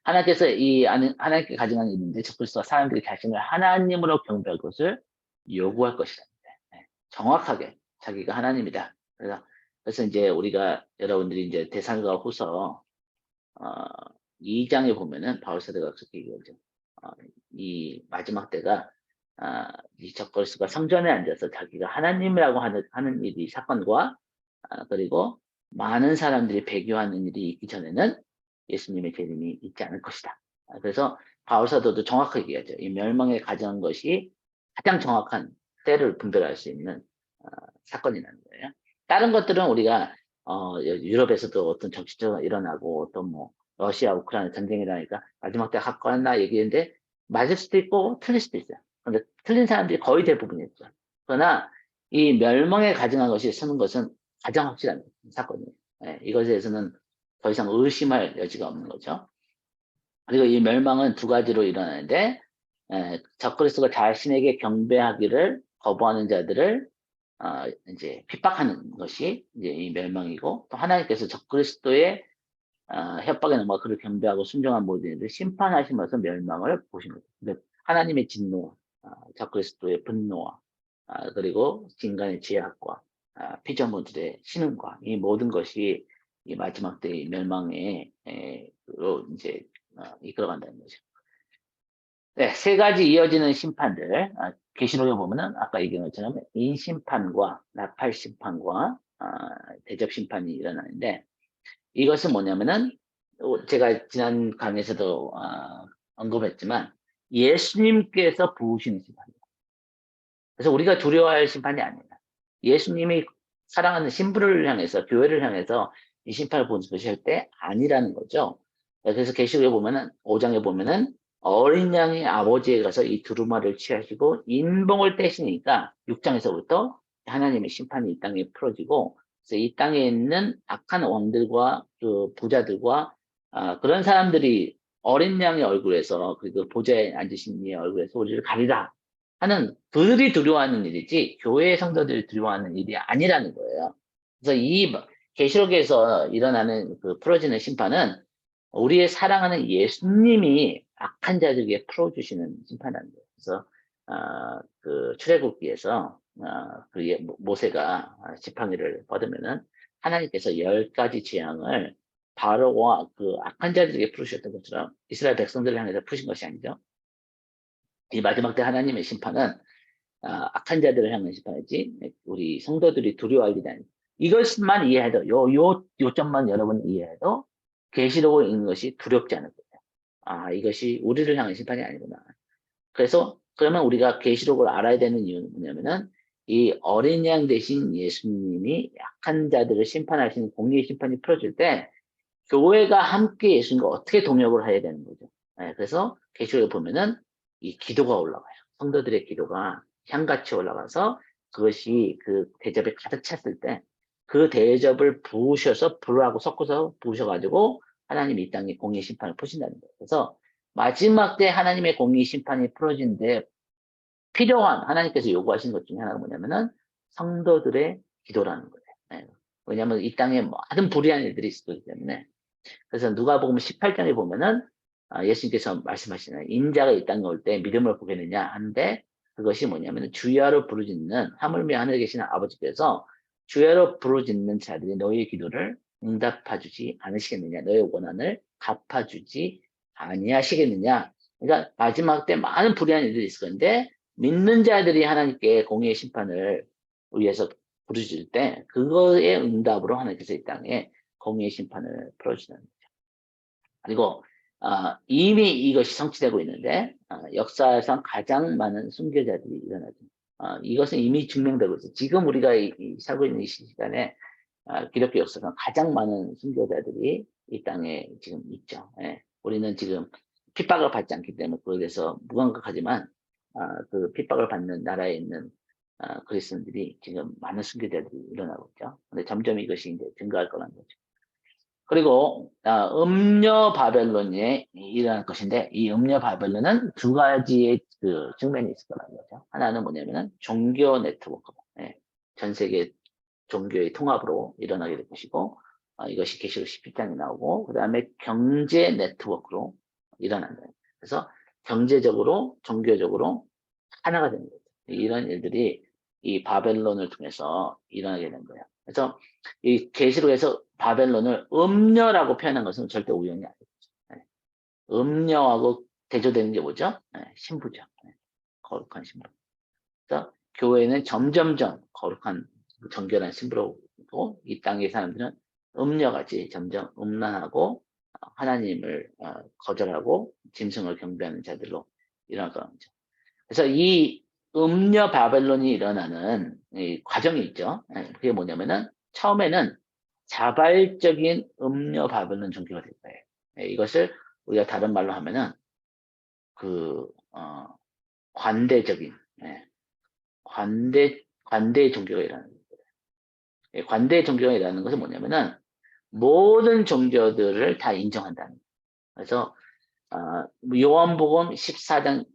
하나님께서 하나님께 가증한 일인데 적그리스도가 사람들이 자신을 하나님으로 경배할 것을 요구할 것이다. 네, 정확하게 자기가 하나님이다. 그래서 이제 우리가 여러분들이 이제 데살로니가 후서 2장에 보면은 바울 사도가 그렇게 얘기하죠. 이 마지막 때가 이 적그리스도가 성전에 앉아서 자기가 하나님이라고 하는 일이 사건과 그리고 많은 사람들이 배교하는 일이 있기 전에는 예수님의 재림이 있지 않을 것이다. 그래서 바울 사도도 정확하게 얘기하죠. 이 멸망에 가져온 것이 가장 정확한 때를 분별할 수 있는 사건이라는 거예요. 다른 것들은 우리가 유럽에서도 어떤 정치적으로 일어나고 또 뭐 러시아 우크라이나 전쟁이 일어나니까 마지막 때 가까웠나 얘기했는데 맞을 수도 있고 틀릴 수도 있어요. 근데 틀린 사람들이 거의 대부분이었죠. 그러나 이 멸망에 가증한 것이 쓰는 것은 가장 확실한 사건이에요. 예, 이것에 대해서는 더 이상 의심할 여지가 없는 거죠. 그리고 이 멸망은 두 가지로 일어나는데, 적그리스도가 자신에게 경배하기를 거부하는 자들을 이제 핍박하는 것이 이제 이 멸망이고, 또 하나님께서 적그리스도의 협박에 넘어 그를 경배하고 순종한 모든 이들을 심판하시면서 멸망을 보신 거죠. 그러니까 하나님의 진노, 적그리스도의 분노와 그리고 인간의 죄악과 피조물들의 신음과 이 모든 것이 이 마지막 때의 멸망에 이제 이끌어간다는 거죠. 네, 세 가지 이어지는 심판들. 계시록에 보면은 아까 얘기한 것처럼 인심판과 나팔심판과 대접심판이 일어나는데, 이것은 뭐냐면은 제가 지난 강의에서도 언급했지만 예수님께서 부으시는 심판입니다. 그래서 우리가 두려워할 심판이 아닙니다. 예수님이 사랑하는 신부를 향해서, 교회를 향해서 이 심판을 부으실 때 아니라는 거죠. 그래서 계시록에 보면은 5장에 보면은 어린 양이 아버지에 가서 이 두루마리를 취하시고 인봉을 떼시니까 6장에서부터 하나님의 심판이 이 땅에 풀어지고, 그래서 이 땅에 있는 악한 왕들과 그 부자들과 그런 사람들이 어린 양의 얼굴에서, 그리고 보좌에 앉으신 이의 얼굴에서 우리를 가리라 하는, 그들이 두려워하는 일이지 교회의 성도들이 두려워하는 일이 아니라는 거예요. 그래서 이 계시록에서 일어나는 그 풀어지는 심판은 우리의 사랑하는 예수님이 악한 자들에게 풀어주시는 심판이라는 거예요. 그래서 그 출애굽기에서 모세가 지팡이를 뻗으면은 하나님께서 10가지 재앙을 바로와 그 악한 자들에게 풀으셨던 것처럼 이스라엘 백성들을 향해서 푸신 것이 아니죠. 이 마지막 때 하나님의 심판은 악한 자들을 향한 심판이지 우리 성도들이 두려워할 일이 아니다. 이것만 이해해도 요점만 여러분 이해해도 계시록을 읽는 것이 두렵지 않을 거예요. 이것이 우리를 향한 심판이 아니구나. 그래서 그러면 우리가 계시록을 알아야 되는 이유는 뭐냐면은 이 어린 양 대신 예수님이 약한 자들을 심판하시는 공의의 심판이 풀어질 때 교회가 함께 예수님과 어떻게 동역을 해야 되는 거죠. 그래서 계시록에 보면은 이 기도가 올라가요. 성도들의 기도가 향같이 올라가서 그것이 그 대접에 가득 찼을 때 그 대접을 부으셔서 불하고 섞어서 부으셔가지고 하나님이 이 땅에 공의 심판을 푸신다는 거예요. 그래서 마지막 때 하나님의 공의 심판이 풀어진데 필요한 하나님께서 요구하신 것 중에 하나가 뭐냐면은 성도들의 기도라는 거예요. 왜냐하면 이 땅에 많은 불의한 일들이 있었기 때문에. 그래서 누가복음 18장에 보면은 예수님께서 말씀하시는 인자가 이 땅에 올 때 믿음을 보겠느냐 하는데 그것이 뭐냐면 주야로 부르짖는 하물며 하늘에 계시는 아버지께서 주야로 부르짖는 자들이 너희의 기도를 응답해주지 않으시겠느냐, 너희의 원한을 갚아주지 아니하시겠느냐. 그러니까 마지막 때 많은 불의한 일들이 있을 건데 믿는 자들이 하나님께 공의의 심판을 위해서 부르짖을 때 그거의 응답으로 하나님께서 이 땅에 공의의 심판을 풀어주시는 거죠. 그리고 이미 이것이 성취되고 있는데 역사상 가장 많은 순교자들이 일어나죠. 이것은 이미 증명되고 있어요. 지금 우리가 살고 있는 이 시간에 기독교 역사상 가장 많은 순교자들이 이 땅에 지금 있죠. 예. 우리는 지금 핍박을 받지 않기 때문에 그에 대해서 무감각하지만 그 핍박을 받는 나라에 있는 그리스도인들이 지금 많은 순교자들이 일어나고 있죠. 근데 점점 이것이 이제 증가할 거라는 거죠. 그리고 음녀 바벨론에 일어날 것인데 이 음녀 바벨론은 두 가지의 그 측면이 있을 거라는 거죠. 하나는 뭐냐면은 종교 네트워크, 예. 전 세계 종교의 통합으로 일어나게 될 것이고 이것이 계시록 17장에 나오고 그 다음에 경제 네트워크로 일어난다. 그래서 경제적으로 종교적으로 하나가 되는 거죠. 이런 일들이 이 바벨론을 통해서 일어나게 된 거예요. 그래서 이 계시록에서 바벨론을 음녀라고 표현한 것은 절대 우연이 아니죠. 네. 음녀하고 대조되는 게 뭐죠? 네, 신부죠. 네, 거룩한 신부. 그래서 교회는 점점점 거룩한 정결한 신부로 이 땅의 사람들은 음녀같이 점점 음란하고 하나님을 거절하고 짐승을 경배하는 자들로 일어날 거죠. 그래서 이 음녀 바벨론이 일어나는 이 과정이 있죠. 그게 뭐냐면은 처음에는 자발적인 음녀 바벨론 종교가 될 거예요. 이것을 우리가 다른 말로 하면은 그 관대적인 관대 종교가 일어나는 거예요. 관대 종교가 일어나는 것은 뭐냐면은 모든 종교들을 다 인정한다는 거예요. 그래서 요한복음 14장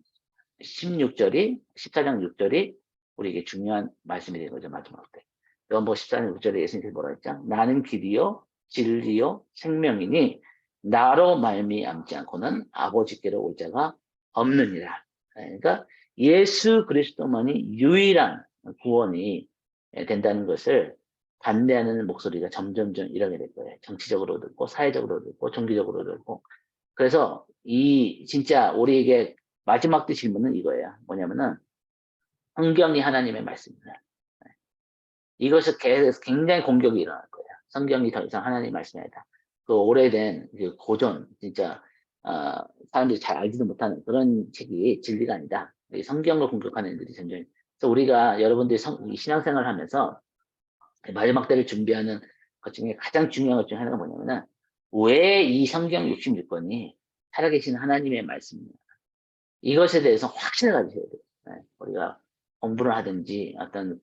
14장 6절이 우리에게 중요한 말씀이 되는 거죠, 마지막 때. 요한복음 14장 6절에 예수님께서 뭐라 했죠? 나는 길이요, 진리요, 생명이니 나로 말미암지 않고는 아버지께로 올 자가 없느니라. 그러니까 예수 그리스도만이 유일한 구원이 된다는 것을 반대하는 목소리가 점점점 일어나게 될 거예요. 정치적으로도 있고, 사회적으로도 있고, 종교적으로도 있고. 그래서 이 진짜 우리에게 마지막 때 질문은 이거예요. 뭐냐면은 성경이 하나님의 말씀이다. 이것을 굉장히 공격이 일어날 거예요. 성경이 더 이상 하나님의 말씀이 아니다. 그 오래된 그 고전 진짜 사람들이 잘 알지도 못하는 그런 책이 진리가 아니다. 성경을 공격하는 애들이 점점. 그래서 우리가 여러분들이 신앙생활을 하면서 마지막 때를 준비하는 것 중에 가장 중요한 것 중에 하나가 뭐냐면은 왜 이 성경 66권이 살아계신 하나님의 말씀입니다. 이것에 대해서 확신을 가지셔야 돼요. 네, 우리가 공부를 하든지 어떤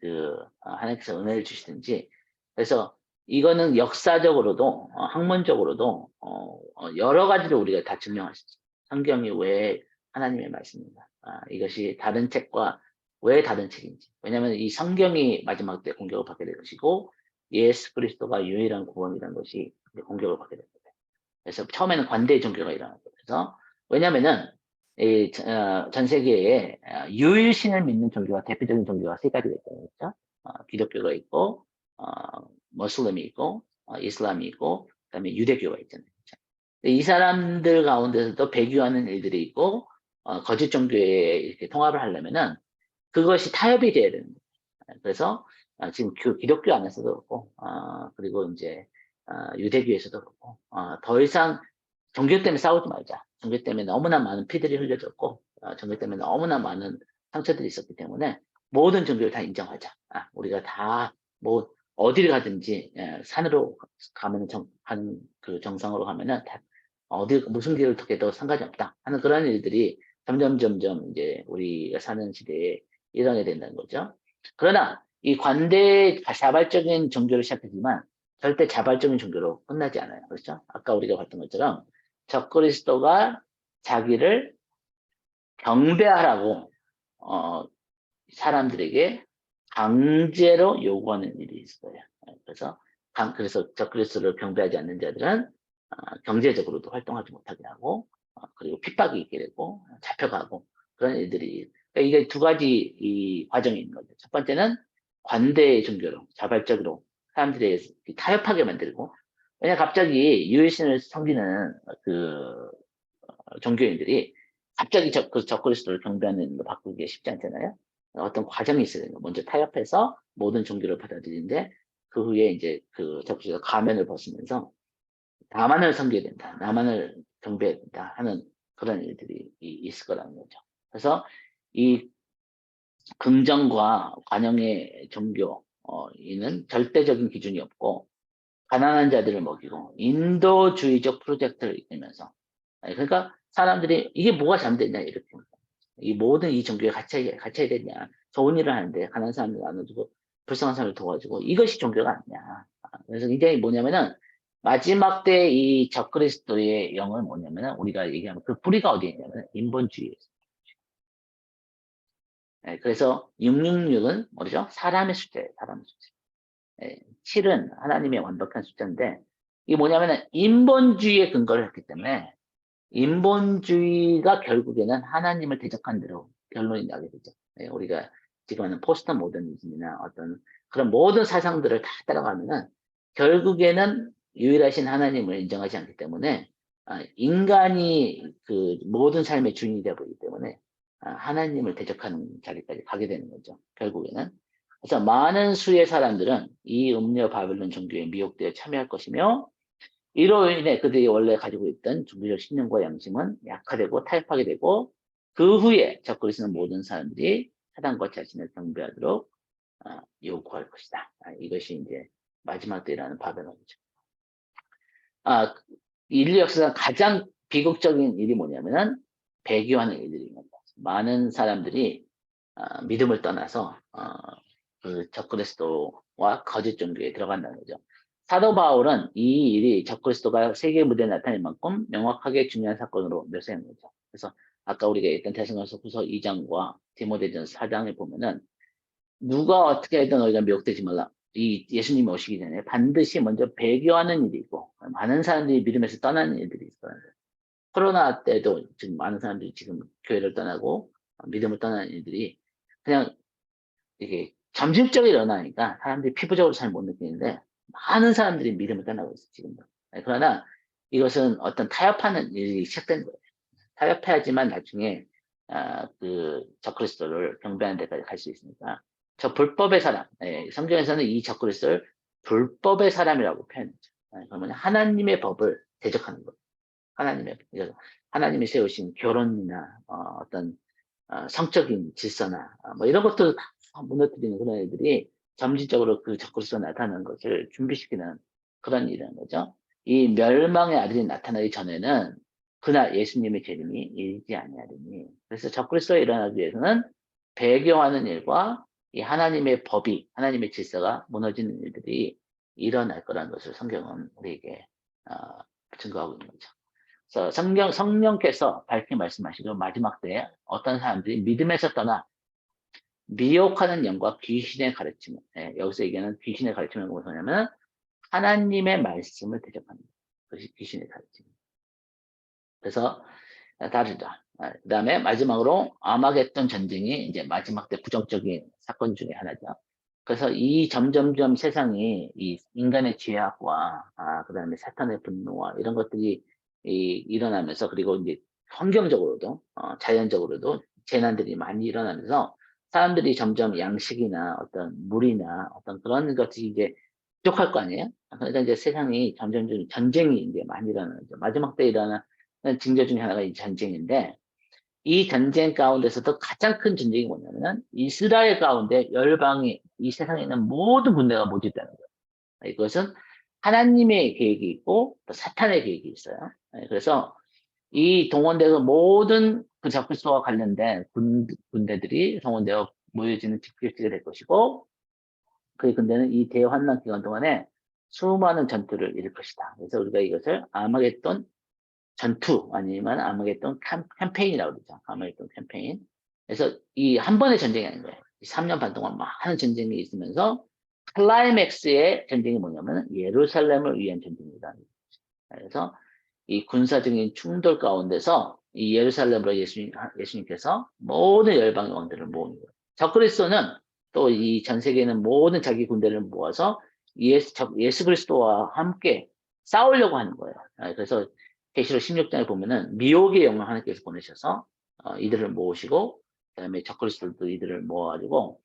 하나님께서 은혜를 주시든지. 그래서 이거는 역사적으로도 학문적으로도 여러 가지로 우리가 다 증명할 수 있어요. 성경이 왜 하나님의 말씀인가. 이것이 다른 책과 왜 다른 책인지. 왜냐하면 이 성경이 마지막 때 공격을 받게 될 것이고 예수 그리스도가 유일한 구원이라는 것이 공격을 받게 될 거예요. 그래서 처음에는 관대 종교가 일어났고 그래서 왜냐면은 전 세계에 유일신을 믿는 종교가 대표적인 종교가 세 가지가 있다는 거죠. 기독교가 있고 머슬림이 있고 이슬람이 있고 그다음에 유대교가 있잖아요. 그렇죠? 이 사람들 가운데서도 배교하는 일들이 있고 거짓 종교에 이렇게 통합을 하려면은 그것이 타협이 돼야 되는 거예요. 그래서 지금 기독교 안에서도 그렇고 그리고 이제 유대교에서도 그렇고 더 이상 종교 때문에 싸우지 말자. 종교 때문에 너무나 많은 피들이 흘려졌고 종교 때문에 너무나 많은 상처들이 있었기 때문에 모든 종교를 다 인정하자. 우리가 다 뭐 어디를 가든지 산으로 가면 가는 그 정상으로 가면은 다 어디 무슨 길을 통해도 상관이 없다 하는 그런 일들이 점점 이제 우리가 사는 시대에 일어나게 된다는 거죠. 그러나 이 관대 자발적인 종교를 시작했지만 절대 자발적인 종교로 끝나지 않아요. 그렇죠? 아까 우리가 봤던 것처럼 적그리스도가 자기를 경배하라고 사람들에게 강제로 요구하는 일이 있어요. 그래서 그래서 적그리스도를 경배하지 않는 자들은 경제적으로도 활동하지 못하게 하고 그리고 핍박이 있게 되고 잡혀가고 그런 일들이 그러니까 이게 두 가지 이 과정이 있는 거죠. 첫 번째는 관대 종교로 자발적으로 사람들이 타협하게 만들고 왜냐 갑자기 유일신을 섬기는 그 종교인들이 갑자기 그 적그리스도를 경배하는 거 바꾸기 쉽지 않잖아요. 어떤 과정이 있어야 돼요. 먼저 타협해서 모든 종교를 받아들이는데 그 후에 이제 그 적그리스도 가면을 벗으면서 나만을 섬겨야 된다. 나만을 경배해야 된다 하는 그런 일들이 있을 거라는 거죠. 그래서 이 긍정과 관용의 종교인은 절대적인 기준이 없고 가난한 자들을 먹이고 인도주의적 프로젝트를 이끌면서 그러니까 사람들이 이게 뭐가 잘못됐냐 이렇게 이 모든 이 종교에 갇혀야 되냐 좋은 일을 하는데 가난한 사람들 나눠주고 불쌍한 사람을 도와주고 이것이 종교가 아니냐 그래서 굉장히 뭐냐면은 마지막 때 이 적그리스도의 영은 뭐냐면은 우리가 얘기하면 그 뿌리가 어디에 있냐면 인본주의예요. 그래서 666은 뭐죠? 사람의 숫자예요. 사람의 숫자. 7은 하나님의 완벽한 숫자인데 이게 뭐냐면은 인본주의에 근거를 했기 때문에 인본주의가 결국에는 하나님을 대적한 대로 결론이 나게 되죠. 우리가 지금 하는 포스트 모더니즘이나 어떤 그런 모든 사상들을 다 따라가면은 결국에는 유일하신 하나님을 인정하지 않기 때문에 인간이 그 모든 삶의 주인이 되어버리기 때문에 하나님을 대적하는 자리까지 가게 되는 거죠. 결국에는. 그래서 많은 수의 사람들은 이 음료 바벨론 종교에 미혹되어 참여할 것이며 이로 인해 그들이 원래 가지고 있던 종교적 신념과 양심은 약화되고 타협하게 되고 그 후에 적그리스도는 모든 사람들이 사단과 자신을 경배하도록 요구할 것이다. 이것이 이제 마지막 때라는 바벨론이죠. 인류 역사상 가장 비극적인 일이 뭐냐면은 배교하는 일들인 겁니다. 많은 사람들이 믿음을 떠나서 그 적그리스도와 거짓 종교에 들어간다는 거죠. 사도 바울은 이 일이 적그리스도가 세계 무대에 나타날 만큼 명확하게 중요한 사건으로 묘사한 거죠. 그래서 아까 우리가 했던 데살로니가서 2장과 디모데전서 4장에 보면은 누가 어떻게 해도 너희가 미혹되지 말라. 이 예수님이 오시기 전에 반드시 먼저 배교하는 일이 있고 많은 사람들이 믿음에서 떠나는 일들이 있어요. 코로나 때도 지금 많은 사람들이 지금 교회를 떠나고 믿음을 떠나는 일들이 그냥 이게 점진적으로 일어나니까 사람들이 피부적으로 잘 못 느끼는데 많은 사람들이 믿음을 떠나고 있어요, 지금도. 그러나 이것은 어떤 타협하는 일이 시작된 거예요. 타협해야지만 나중에 그 적그리스도를 경배하는 데까지 갈 수 있으니까 저 불법의 사람, 성경에서는 이 적그리스도를 불법의 사람이라고 표현했죠. 그러면 하나님의 법을 대적하는 거예요. 하나님이 세우신 결혼이나 어떤 성적인 질서나 뭐 이런 것들 다 무너뜨리는 그런 애들이 점진적으로 그 적그리스도가 나타나는 것을 준비시키는 그런 일이라는 거죠. 이 멸망의 아들이 나타나기 전에는 그날 예수님의 재림이 이르지 아니하리니 그래서 적그리스도가 일어나기 위해서는 배교하는 일과 이 하나님의 법이 하나님의 질서가 무너지는 일들이 일어날 거라는 것을 성경은 우리에게 어, 증거하고 있는 거죠. 그래서 성령께서 밝히 말씀하시고 마지막 때에 어떤 사람들이 믿음에서 떠나 미혹하는 영과 귀신의 가르침, 여기서 얘기하는 귀신의 가르침은 뭐냐면 하나님의 말씀을 대적하는 것이 귀신의 가르침. 그래서 다르다. 그 다음에 마지막으로 아마겟돈 전쟁이 이제 마지막 때 부정적인 사건 중에 하나죠. 그래서 이 점점점 세상이 이 인간의 죄악과 그 다음에 사탄의 분노와 이런 것들이 일어나면서 그리고 이제 환경적으로도 자연적으로도 재난들이 많이 일어나면서 사람들이 점점 양식이나 어떤 물이나 어떤 그런 것이 이제 부족할 거 아니에요? 그러니까 이제 세상이 점점 전쟁이 이제 많이 일어나는 거죠. 마지막 때 일어나는 징조 중에 하나가 이 전쟁인데 이 전쟁 가운데서도 가장 큰 전쟁이 뭐냐면 이스라엘 가운데 열방이 이 세상에 있는 모든 군대가 모집되는 거예요. 이것은 하나님의 계획이 있고 또 사탄의 계획이 있어요. 그래서 이 동원돼서 모든 그 적그리스도와 관련된 군대들이 동원되어 모여지는 집결지가 될 것이고 그 군대는 이 대환란 기간 동안에 수많은 전투를 이룰 것이다. 그래서 우리가 이것을 아마겟돈 전투 아니면 아마겟돈 캠페인이라고 그러죠. 아마겟돈 캠페인. 그래서 이 한 번의 전쟁이 아닌 거예요. 3년 반 동안 많은 전쟁이 있으면서 클라이맥스의 전쟁이 뭐냐면 예루살렘을 위한 전쟁이다. 그래서 이 군사적인 충돌 가운데서 이 예루살렘으로 예수님께서 모든 열방의 왕들을 모으는 거예요. 적그리스도는 또 이 전 세계에 있는 모든 자기 군대를 모아서 예수 그리스도와 함께 싸우려고 하는 거예요. 그래서 계시록 16장에 보면은 미혹의 영을 하나님께서 보내셔서 이들을 모으시고 그다음에 적그리스도도 이들을 모아가지고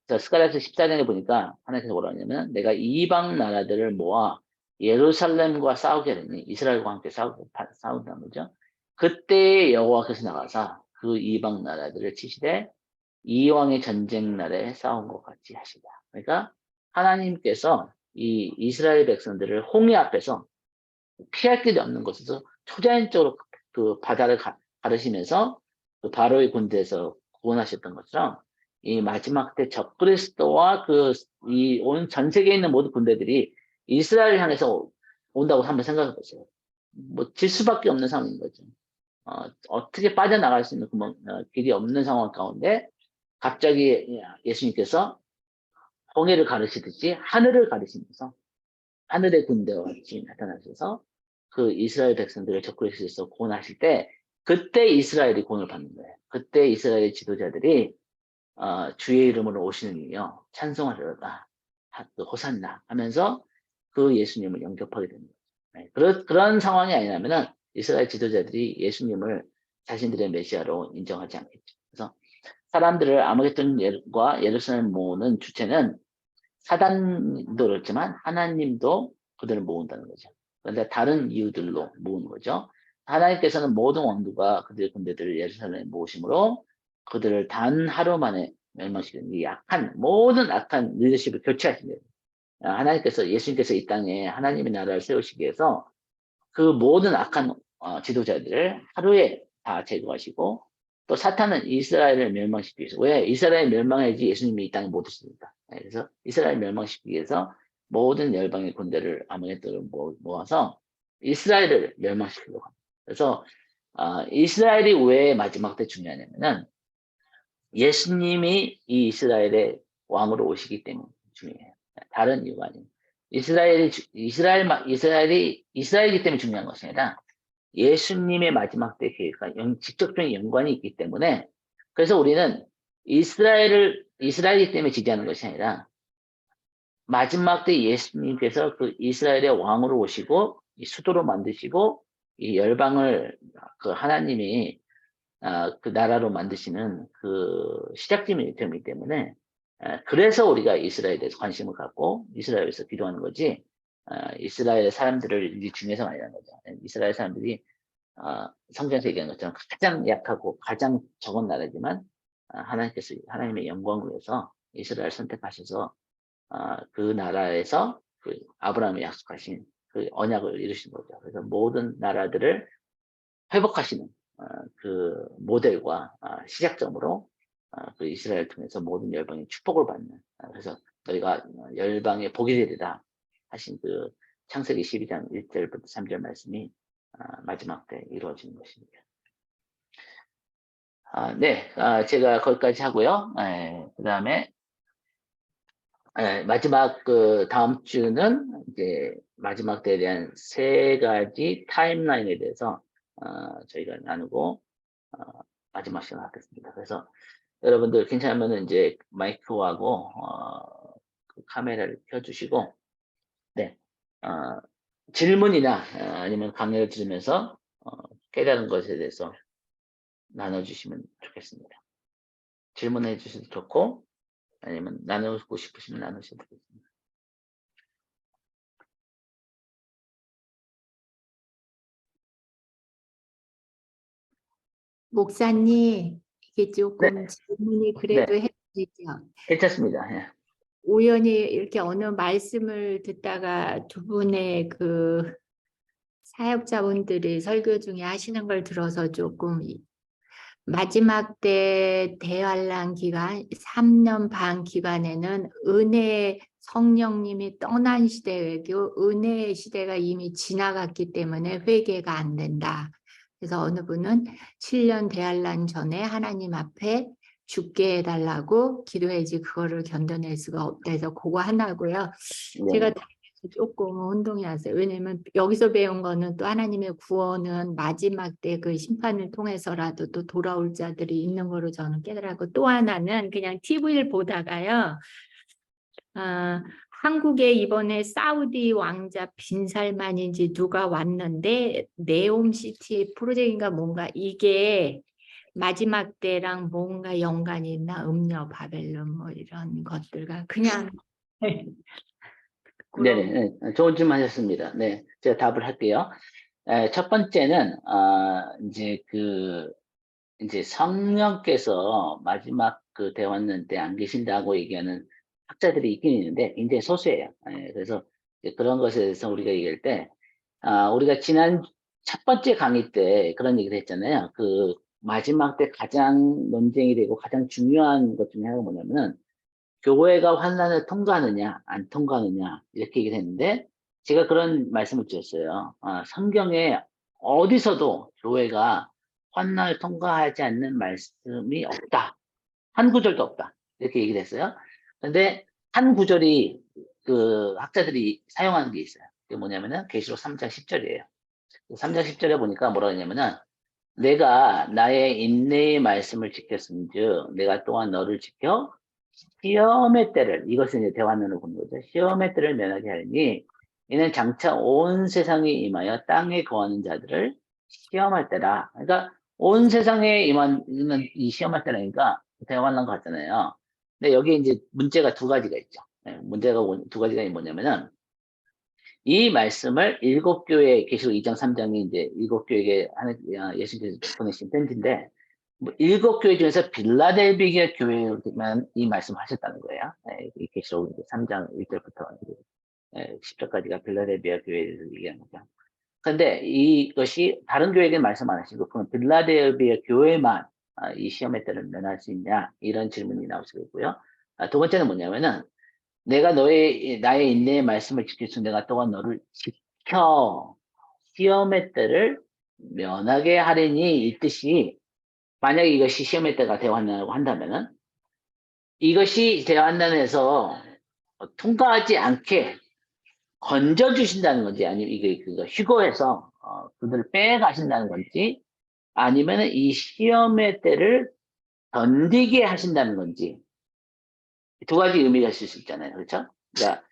스가랴서 14장에 보니까 하나님께서 뭐라 하냐면 내가 이방 나라들을 모아 예루살렘과 싸우게 되니 이스라엘과 함께 싸운다는 거죠. 그때 여호와께서 나가사 그 이방 나라들을 치시되 이왕의 전쟁 날에 싸운 것 같이 하시다. 그러니까 하나님께서 이 이스라엘 백성들을 홍해 앞에서 피할 길이 없는 곳에서 초자연적으로 그 바다를 가르시면서 그 바로의 군대에서 구원하셨던 것처럼 이 마지막 때 적그리스도와 그 이 온 전 세계에 있는 모든 군대들이 이스라엘을 향해서 온다고 한번 생각해 보세요. 뭐 질 수밖에 없는 상황인 거죠. 어떻게 빠져나갈 수 있는 길이 없는 상황 가운데 갑자기 예수님께서 홍해를 가르치듯이 하늘을 가르치면서 하늘의 군대와 같이 나타나셔서 그 이스라엘 백성들을 적그리스도에서 구원하실 때 그때 이스라엘이 구원을 받는 거예요. 그때 이스라엘 지도자들이 주의 이름으로 오시는 이여 찬송하리로다 호산나 하면서 그 예수님을 영접하게 됩니다. 네, 그런 상황이 아니라면은 이스라엘 지도자들이 예수님을 자신들의 메시아로 인정하지 않겠죠. 그래서 사람들을 아마겟돈과 예루살렘 모으는 주체는 사단도 그렇지만 하나님도 그들을 모은다는 거죠. 그런데 다른 이유들로 모으는 거죠. 하나님께서는 모든 왕들과 그들의 군대들을 예루살렘에 모으심으로 그들을 단 하루 만에 멸망시키는 이 모든 악한 리더십을 교체하신 거예요. 하나님께서 예수님께서 이 땅에 하나님의 나라를 세우시기 위해서 그 모든 악한 지도자들을 하루에 다 제거하시고 또 사탄은 이스라엘을 멸망시키기 위해서 왜 이스라엘 멸망해야지 예수님이 이 땅에 못 오십니다. 그래서 이스라엘 멸망시키기 위해서 모든 열방의 군대를 아모네들을 모아서 이스라엘을 멸망시키려고 합니다. 그래서 이스라엘이 왜 마지막 때 중요하냐면은 예수님이 이 이스라엘의 왕으로 오시기 때문에 중요해요. 다른 이유가 아니에요. 이스라엘이기 때문에 중요한 것이 아니라 예수님의 마지막 때 계획과 직접적인 연관이 있기 때문에 그래서 우리는 이스라엘이기 때문에 지지하는 것이 아니라 마지막 때 예수님께서 그 이스라엘의 왕으로 오시고 이 수도로 만드시고 이 열방을 그 하나님이 그 나라로 만드시는 그 시작점이 되기 때문에 그래서 우리가 이스라엘에 대해서 관심을 갖고 이스라엘에서 기도하는 거지 이스라엘 사람들을 중요해서가 아니라는 거죠. 이스라엘 사람들이 성경에서 얘기하는 것처럼 가장 약하고 가장 적은 나라지만 하나님께서 하나님의 영광을 위해서 이스라엘 선택하셔서 그 나라에서 그 아브라함이 약속하신 그 언약을 이루신 거죠. 그래서 모든 나라들을 회복하시는 그 모델과 시작점으로 그 이스라엘 통해서 모든 열방이 축복을 받는 그래서 너희가 열방의 복이 되리라 하신 그 창세기 12장 1절부터 3절 말씀이 마지막 때 이루어지는 것입니다. 네, 제가 거기까지 하고요. 그 다음에 마지막 그 다음 주는 이제 마지막 때에 대한 세 가지 타임라인에 대해서 저희가 나누고 마지막 시간 하겠습니다. 그래서 여러분들 괜찮으면 이제 마이크하고 그 카메라를 켜주시고 네 질문이나 아니면 강의를 들으면서 깨달은 것에 대해서 나눠주시면 좋겠습니다. 질문해 주셔도 좋고 아니면 나누고 싶으시면 나누셔도 되겠습니다. 목사님, 이게 조금 네, 질문이 그래도 네, 해도 되죠? 괜찮습니다. 예. 우연히 이렇게 어느 말씀을 듣다가 두 분의 그 사역자분들이 설교 중에 하시는 걸 들어서 조금 마지막 때 대환란 기간, 3년 반 기간에는 은혜 성령님이 떠난 시대 외교, 은혜의 시대가 이미 지나갔기 때문에 회개가 안 된다. 그래서 어느 분은 7년 대환란 전에 하나님 앞에 죽게 해달라고 기도해야지 그거를 견뎌낼 수가 없다 해서 그거 하나고요. 제가 네. 조금 혼동이 왔어요. 왜냐면 여기서 배운 거는 또 하나님의 구원은 마지막 때 그 심판을 통해서라도 또 돌아올 자들이 있는 거로 저는 깨달았고, 또 하나는 그냥 TV를 보다가요. 아, 한국에 이번에 사우디 왕자 빈살만인지 누가 왔는데 네옴시티 프로젝트인가 뭔가 이게 마지막 때랑 뭔가 연관이 있나, 음녀 바벨론 뭐 이런 것들과 그냥 그런. 네네. 네. 좋은 질문 하셨습니다. 네. 제가 답을 할게요. 첫 번째는, 이제 성령께서 마지막 그 대환란 때 안 계신다고 얘기하는 학자들이 있긴 있는데 굉장히 소수예요. 그래서 이제 그런 것에 대해서 우리가 얘기할 때, 우리가 지난 첫 번째 강의 때 그런 얘기를 했잖아요. 그 마지막 때 가장 논쟁이 되고 가장 중요한 것 중에 하나가 뭐냐면은 교회가 환난을 통과하느냐 안 통과하느냐 이렇게 얘기를 했는데 제가 그런 말씀을 드렸어요. 성경에 어디서도 교회가 환난을 통과하지 않는 말씀이 없다. 한 구절도 없다. 이렇게 얘기를 했어요. 근데 한 구절이 그 학자들이 사용하는 게 있어요. 그게 뭐냐면은 계시록 3장 10절이에요. 3장 10절에 보니까 뭐라 하냐면은 내가 나의 인내의 말씀을 지켰은즉 내가 또한 너를 지켜 시험의 때를, 이것은 이제 대환란으로 보는 거죠. 시험의 때를 면하게 하리니 이는 장차 온 세상에 임하여 땅에 거하는 자들을 시험할 때라. 그러니까 온 세상에 임하는 이 시험할 때라니까 대환란 같잖아요. 근데 여기 이제 문제가 두 가지가 있죠. 문제가 두 가지가 뭐냐면은 이 말씀을 일곱 교회, 계시록 2장 3장이 이제 일곱 교회에게 예수님께서 보내신 편지인데, 뭐 일곱 교회 중에서 빌라델비아 교회만 이 말씀을 하셨다는 거예요. 이 계시록 3장 1절부터 10절까지가 빌라델비아 교회를 얘기하는 거죠. 그런데 이것이 다른 교회에게 말씀 안 하시고, 그럼 빌라델비아 교회만 이 시험의 때를 면할 수 있냐? 이런 질문이 나올 수가 있고요. 두 번째는 뭐냐면은, 내가 나의 인내의 말씀을 지킬수 내가 또한 너를 지켜 시험의 때를 면하게 하리니 이 뜻이 만약에 이것이 시험의 때가 대환란이라고 한다면은 이것이 대환란에서 통과하지 않게 건져 주신다는 건지 아니면 이게 그거 휴거해서 그들을 빼 가신다는 건지 아니면 이 시험의 때를 견디게 하신다는 건지 두 가지 의미가 있을 수 있잖아요. 그렇죠? 그러니까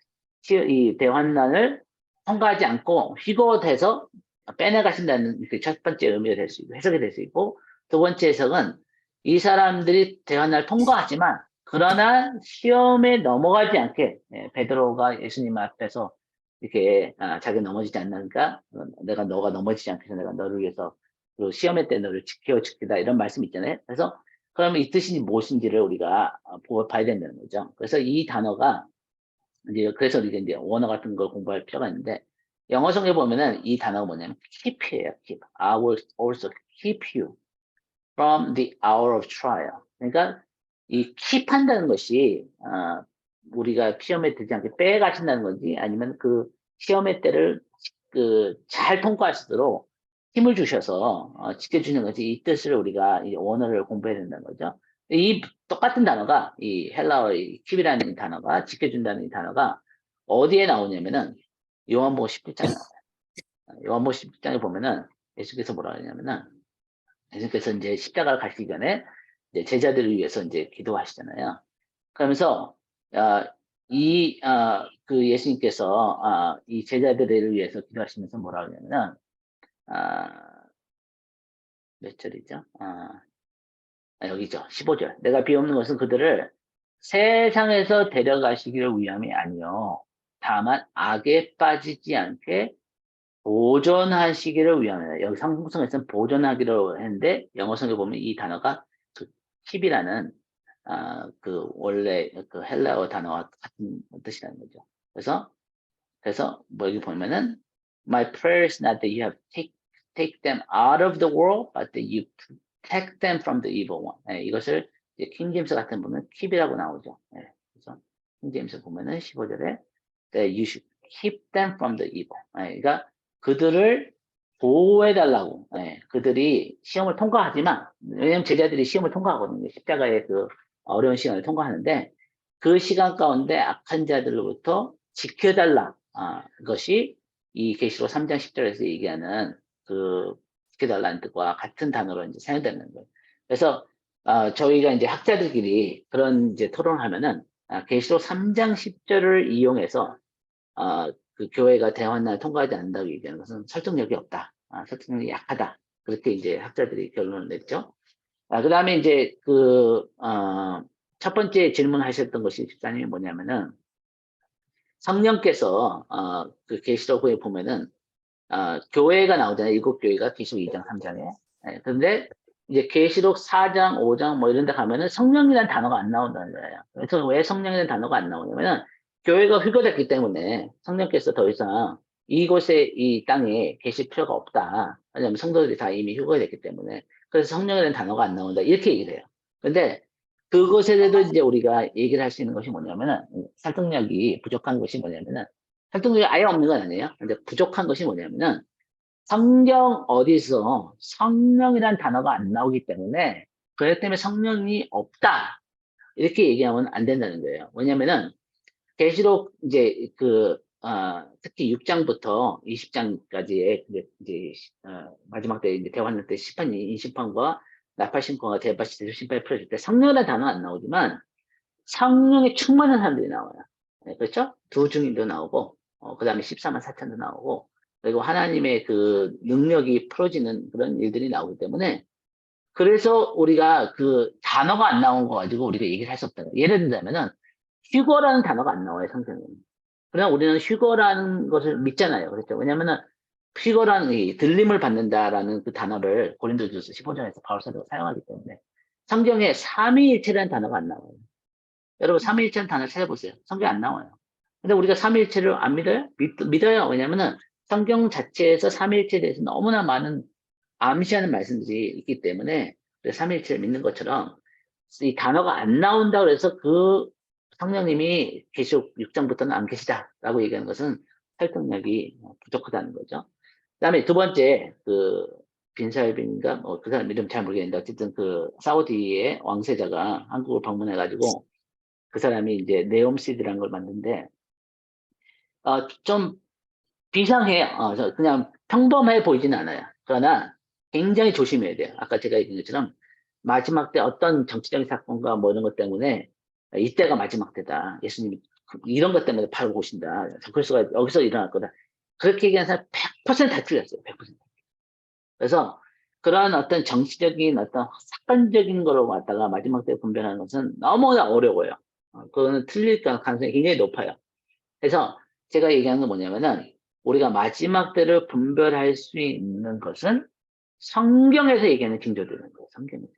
이 대환란을 통과하지 않고 휘고돼서 빼내가신다는 그 첫 번째 의미가 될 수 있고 해석이 될 수 있고 두 번째 해석은 이 사람들이 대환란을 통과하지만 그러나 시험에 넘어가지 않게 베드로가 예수님 앞에서 이렇게 자기 넘어지지 않는가 내가 너가 넘어지지 않게 해서 내가 너를 위해서 그 시험의 때 너를 지키다 이런 말씀 있잖아요. 그래서 그러면 이 뜻이 무엇인지를 우리가 봐야 된다는 거죠. 그래서 이 단어가 이제 그래서 이제 원어 같은 걸 공부할 필요가 있는데 영어 성에 보면은 이 단어가 뭐냐면 keep이에요. keep. I will also keep you from the hour of trial. 그러니까 이 keep한다는 것이 우리가 시험에 들지 않게 빼가신다는 건지 아니면 그 시험의 때를 그 잘 통과할 수 있도록 힘을 주셔서 지켜주는 거지 이 뜻을 우리가 이 원어를 공부해야 된다는 거죠. 이 똑같은 단어가 이 헬라어의 킵이라는 단어가 지켜준다는 이 단어가 어디에 나오냐면은 요한복음 17장에 나와요. 요한복음 17장에 보면은 예수께서 뭐라 하냐면은 예수께서 이제 십자가를 가시기 전에 이제 제자들을 위해서 이제 기도하시잖아요. 그러면서 그 예수님께서 이 제자들을 위해서 기도하시면서 뭐라 하냐면은 몇 절이죠? 여기죠. 15절. 내가 비옵는 것은 그들을 세상에서 데려가시기를 위함이 아니요 다만 악에 빠지지 않게 보존하시기를 위함이다. 여기 성경에서는 보존하기로 했는데 영어성에 보면 이 단어가 그 킵이라는 그 원래 그 헬라어 단어와 같은 뜻이라는 거죠. 그래서 뭐 여기 보면은 My prayer is not that you have take them out of the world, but that you protect them from the evil one. 이것을 이제 킹제임스 같은 보면 keep이라고 나오죠. 그래서 킹제임스 보면은 15절에 that you should keep them from the evil. 그러니까 그들을 보호해달라고. 예, 그들이 시험을 통과하지만, 왜냐면 제자들이 시험을 통과하거든요. 십자가의 그 어려운 시간을 통과하는데, 그 시간 가운데 악한 자들로부터 지켜달라. 것이 이 계시록 3장 10절에서 얘기하는 그 지켜달라는 뜻과 같은 단어로 이제 사용되는 거예요. 그래서 저희가 이제 학자들끼리 그런 이제 토론을 하면은 계시록 3장 10절을 이용해서 그 교회가 대환난을 통과하지 않는다고 얘기하는 것은 설득력이 없다. 설득력이 약하다. 그렇게 이제 학자들이 결론을 냈죠. 그 다음에 이제 첫 번째 질문하셨던 것이 집사님이 뭐냐면은 성령께서 그 계시록에 보면은 교회가 나오잖아요. 일곱 교회가 계시록 2장 3장에. 예, 근데 이제 계시록 4장 5장 뭐 이런 데 가면은 성령이라는 단어가 안 나온다는 거예요. 그래서 왜 성령이라는 단어가 안 나오냐면은 교회가 휘거됐기 때문에 성령께서 더 이상 이곳에 이 땅에 계실 필요가 없다. 왜냐하면 성도들이 다 이미 휴거됐기 때문에. 그래서 성령이라는 단어가 안 나온다. 이렇게 얘기를 해요. 근데 그것에 대해서 이제 우리가 얘기를 할 수 있는 것이 뭐냐면은 설득력이 부족한 것이 뭐냐면은 설득력이 아예 없는 건 아니에요. 근데 부족한 것이 뭐냐면은 성경 어디서 성령이란 단어가 안 나오기 때문에 그렇기 때문에 성령이 없다. 이렇게 얘기하면 안 된다는 거예요. 왜냐면은 계시록 이제 특히 6장부터 20장까지의 이제 마지막 때 이제 대환란 때 심판이 인심판과 나팔심판과 대접심판이 풀어질 때 성령이라는 단어 안 나오지만 성령에 충만한 사람들이 나와요. 네, 그렇죠? 두 증인도 나오고, 그 다음에 14만 4천도 나오고, 그리고 하나님의 그 능력이 풀어지는 그런 일들이 나오기 때문에, 그래서 우리가 그 단어가 안 나온 거 가지고 우리가 얘기를 할 수 없다는 거예요. 예를 들자면은, 휴거라는 단어가 안 나와요, 성경에. 그러나 우리는 휴거라는 것을 믿잖아요. 그렇죠? 왜냐면은, 휴거라는 이 들림을 받는다라는 그 단어를 고린도전서 15장에서 바울 사도가 사용하기 때문에, 성경에 삼위일체라는 단어가 안 나와요. 여러분 삼위일체는 단어 찾아보세요. 성경 안 나와요. 근데 우리가 삼위일체를 안 믿어요? 믿어요. 왜냐면은 성경 자체에서 삼위일체에 대해서 너무나 많은 암시하는 말씀들이 있기 때문에 삼위일체를 믿는 것처럼 이 단어가 안 나온다 그래서 그 성령님이 계시록 6장부터는 안 계시다라고 얘기하는 것은 설득력이 부족하다는 거죠. 그다음에 두 번째 그 빈살빈인가 그 사람 이름 잘 모르겠는데 어쨌든 그 사우디의 왕세자가 한국을 방문해가지고 그 사람이 이제 네옴시드라는 걸 만드는데 좀 비상해요. 그냥 평범해 보이지는 않아요. 그러나 굉장히 조심해야 돼요. 아까 제가 얘기한 것처럼 마지막 때 어떤 정치적인 사건과 뭐 이런 것 때문에 이때가 마지막 때다. 예수님이 이런 것 때문에 바로 오신다. 그리스도가 여기서 일어날 거다. 그렇게 얘기하는 사람 100%다 틀렸어요. 100%. 그래서 그런 어떤 정치적인 어떤 사건적인 거로 왔다가 마지막 때 분별하는 것은 너무나 어려워요. 그거는 틀릴 가능성이 굉장히 높아요. 그래서 제가 얘기하는 건 뭐냐면은 우리가 마지막 때를 분별할 수 있는 것은 성경에서 얘기하는 징조들인 거예요. 성경에서.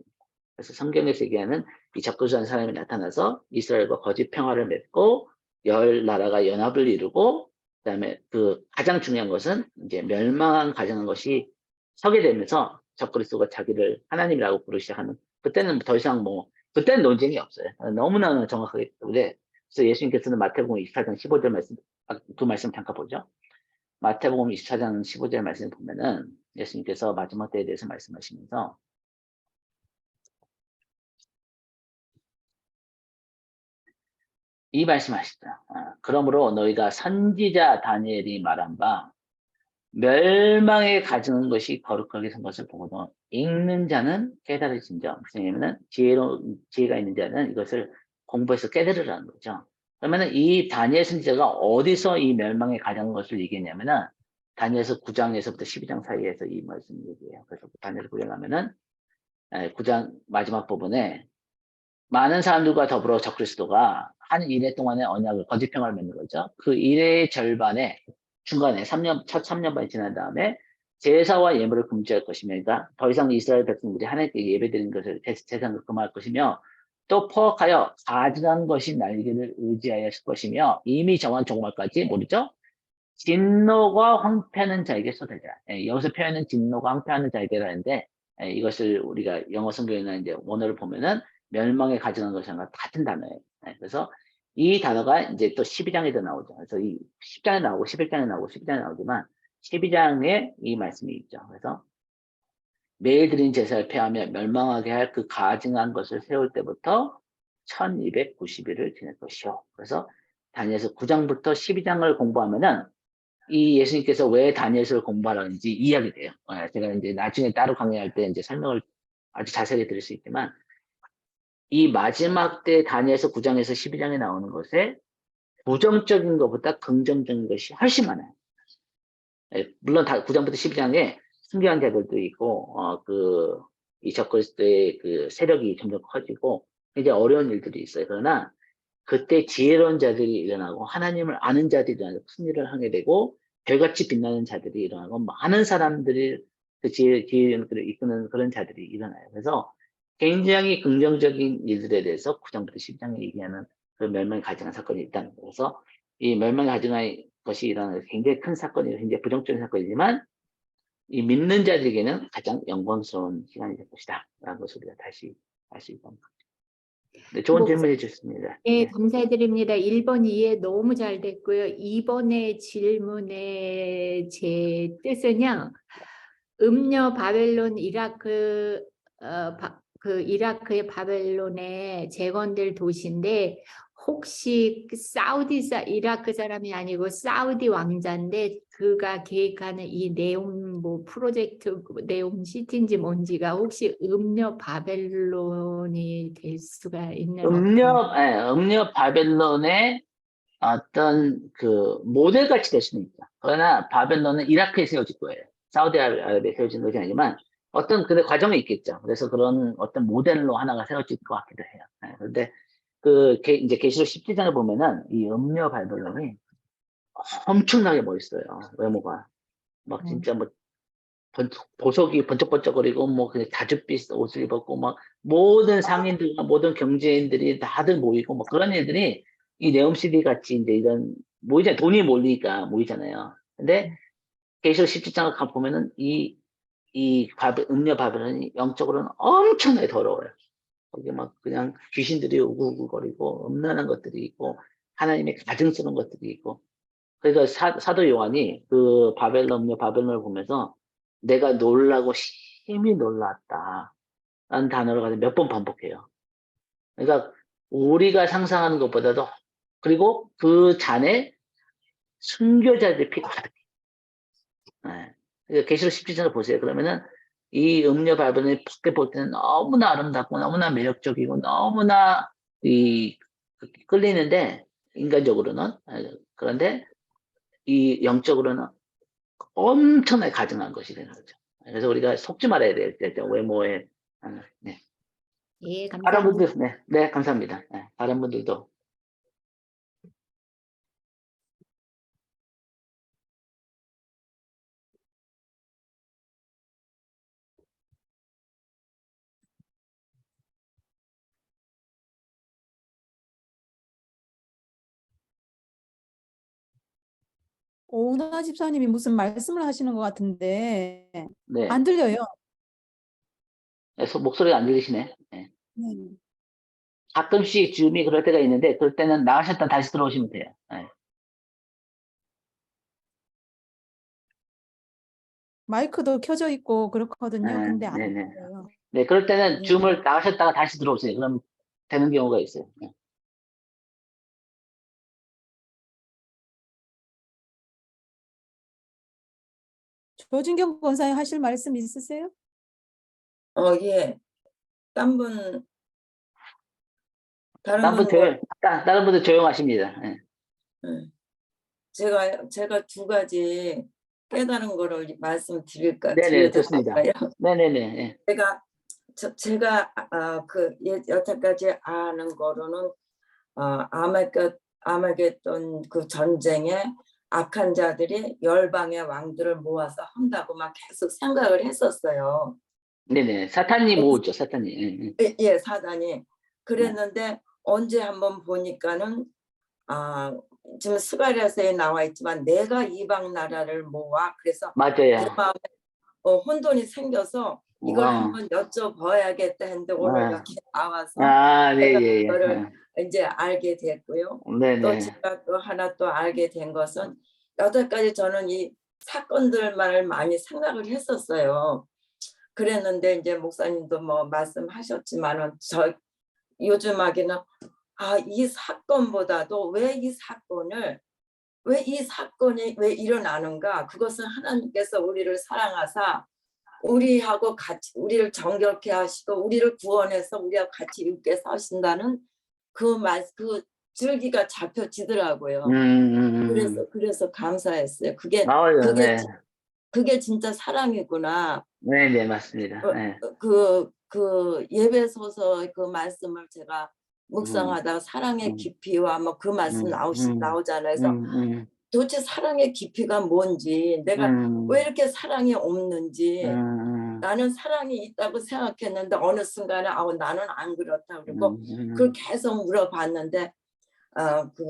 그래서 성경에서 얘기하는 이 적그리스도한 사람이 나타나서 이스라엘과 거짓 평화를 맺고 열 나라가 연합을 이루고 그다음에 그 가장 중요한 것은 이제 멸망한 가정한 것이 서게 되면서 적그리스도가 자기를 하나님이라고 부르기 시작하는 그때는 더 이상 뭐 그때는 논쟁이 없어요. 너무나 정확하기 때문에 그래서 예수님께서는 마태복음 24장 15절 말씀 그 말씀 잠깐 보죠. 마태복음 24장 15절 말씀을 보면은 예수님께서 마지막 때에 대해서 말씀하시면서 이 말씀하시죠. 그러므로 너희가 선지자 다니엘이 말한 바 멸망에 가증한 것이 거룩하게 선 것을 보고도 읽는 자는 깨달으신점. 무슨 얘기냐면은 지혜가 있는 자는 이것을 공부해서 깨달으라는 거죠. 그러면은 이 다니엘 선지자가 어디서 이 멸망에 가증한 것을 얘기했냐면은 다니엘서 9장에서부터 12장 사이에서 이 말씀을 얘기해요. 그래서 다니엘 9장 가면은 9장 마지막 부분에 많은 사람들과 더불어 적그리스도가 한 일해 동안의 언약을 거짓평화를 맺는 거죠. 그 일의 절반에 중간에 첫 3년 반이 지난 다음에 제사와 예물을 금지할 것이며 그러니까 더 이상 이스라엘 백성들이 하나님께 예배드리는 것을 제사를 금할 것이며 또 포악하여 가증한 것이 날개를 의지하여 할 것이며 이미 정한 종말까지 모르죠? 진노가 황폐하는 자에게 쏟아져. 여기서 표현은 진노가 황폐하는 자에게라는데 이것을 우리가 영어 성경이나 이제 원어를 보면은 멸망에 가증한 것이랑 같은 단어예요. 그래서 이 단어가 이제 또 12장에도 나오죠. 그래서 이 10장에 나오고 11장에 나오고 12장에 나오지만 12장에 이 말씀이 있죠. 그래서 매일 드린 제사를 폐하며 멸망하게 할 그 가증한 것을 세울 때부터 1290일을 지낼 것이요. 그래서 다니엘서 9장부터 12장을 공부하면은 이 예수님께서 왜 다니엘서를 공부하라는지 이해하게 돼요. 제가 이제 나중에 따로 강의할 때 이제 설명을 아주 자세히 드릴 수 있지만 이 마지막 때 다니엘서 9장에서 12장에 나오는 것에 부정적인 것보다 긍정적인 것이 훨씬 많아요. 물론 9장부터 12장에 승리한 자들도 있고, 이 적그리스도의 그 세력이 점점 커지고, 이제 어려운 일들이 있어요. 그러나, 그때 지혜로운 자들이 일어나고, 하나님을 아는 자들이 일어나고, 승리를 하게 되고, 별같이 빛나는 자들이 일어나고, 많은 사람들이 그 지혜를 이끄는 그런 자들이 일어나요. 그래서 굉장히 긍정적인 일들에 대해서 9장부터 12장에 얘기하는 그 멸망을 가증한 사건이 있다는 거예요. 그래서 이 멸망을 가증한 것이 일어나는 굉장히 큰 사건이고 굉장히 부정적인 사건이지만 이 믿는 자들에게는 가장 영광스러운 시간이 될 것이다 라는 것을 우리가 다시 알 수 있다. 네, 좋은 질문해 주셨습니다. 네, 네. 감사드립니다. 1번 이해 너무 잘 됐고요. 2번의 질문의 제 뜻은요. 음녀 바벨론 이라크 그 이라크의 바벨론의 재건될 도시인데 혹시 이라크 사람이 아니고 사우디 왕자인데 그가 계획하는 이 네옴 뭐 프로젝트 네옴 시티인지 뭔지가 혹시 음녀 바벨론이 될 수가 있는 음녀 바벨론의 어떤 그 모델 같이 될 수는 있죠. 그러나 바벨론은 이라크에 세워질 거예요. 사우디아라비아에 세워진 것이 아니지만 어떤 그 과정이 있겠죠. 그래서 그런 어떤 모델로 하나가 세워질 것 같기도 해요. 그런데 이제 계시록 17장을 보면은 이 음녀 바벨론이 엄청나게 멋있어요. 외모가 막 진짜 뭐 보석이 번쩍번쩍거리고 뭐 그냥 다주빛 옷을 입었고 막 모든 상인들과 모든 경제인들이 다들 모이고 뭐 그런 일들이 이 네옴시티 같이 이제 이런 모이잖아요. 돈이 몰리니까 모이잖아요. 근데 계시록 17장을 가 보면은 음녀 바벨론이 영적으로는 엄청나게 더러워요. 거기 막 그냥 귀신들이 우글우글거리고 음란한 것들이 있고 하나님의 가증스러운 것들이 있고 그래서 사도 요한이 그 음녀 바벨론을 보면서 내가 놀라고 심히 놀랐다 라는 단어를 가지고 몇 번 반복해요. 그러니까 우리가 상상하는 것보다도 그리고 그 잔에 순교자들의 피가 가득해. 네. 그러니까 계시록 17장을 보세요. 그러면은 이 음녀 바벨론이 밖에 볼 때는 너무나 아름답고 너무나 매력적이고 너무나 끌리는데 인간적으로는 그런데 이 영적으로는 엄청나게 가증한 것이 되는 거죠. 그래서 우리가 속지 말아야 돼요. 외모에. 네. 예, 다른 감사합니다. 분들, 네, 감사합니다. 네, 다른 분들도. 오은하 집사님이 무슨 말씀을 하시는 것 같은데 네. 안 들려요. 목소리가 안 들리시네. 네. 네. 가끔씩 줌이 그럴 때가 있는데, 그럴 때는 나가셨다 다시 들어오시면 돼요. 네. 마이크도 켜져 있고 그렇거든요. 근데 안 네네. 들려요. 네, 그럴 때는 네. 줌을 나가셨다가 다시 들어오세요. 그럼 되는 경우가 있어요. 네. 조진경 권사님 하실 말씀 있으세요? 예. 다른 다른 분들 조용하십니다. 네. 제가 두 가지 깨달은 거를 네네, 드려도 좋습니다. 될까요? 네네네. 네. 제가 여태까지 아는 거로는 아마겟돈 그 전쟁에 악한 자들이 열방의 왕들을 모아서 한다고 막 계속 생각을 했었어요. 네네. 사탄이 모으죠, 사탄이. 예, 사단이. 그랬는데 언제 한번 보니까는 지금 스가랴서에 나와 있지만 내가 이방 나라를 모아 그래서 내 맞아요. 마음에 혼돈이 생겨서 이걸 한번 여쭤봐야겠다 했는데 오늘 여기 나와서 네, 제가 예, 그거를 이제 알게 됐고요. 또 네네. 제가 또 하나 또 알게 된 것은 여태까지 저는 이 사건들만을 많이 생각을 했었어요. 그랬는데 이제 목사님도 뭐 말씀하셨지만은 저 요즘하기는 이 사건보다도 왜 이 사건이 왜 일어나는가? 그것은 하나님께서 우리를 사랑하사 우리하고 같이 우리를 정결케 하시고 우리를 구원해서 우리하고 같이 함께 사신다는 그 줄기가 잡혀지더라고요. 그래서 감사했어요. 맞아요. 네. 그게 진짜 사랑이구나. 네, 네, 맞습니다. 네. 그 예배소서 그 말씀을 제가 묵상하다가 사랑의 깊이와 뭐 그 말씀 나오잖아요. 그래서 도대체 사랑의 깊이가 뭔지, 내가 왜 이렇게 사랑이 없는지, 나는 사랑이 있다고 생각했는데 어느 순간에 나는 안 그렇다 그러고 그걸 계속 물어봤는데 그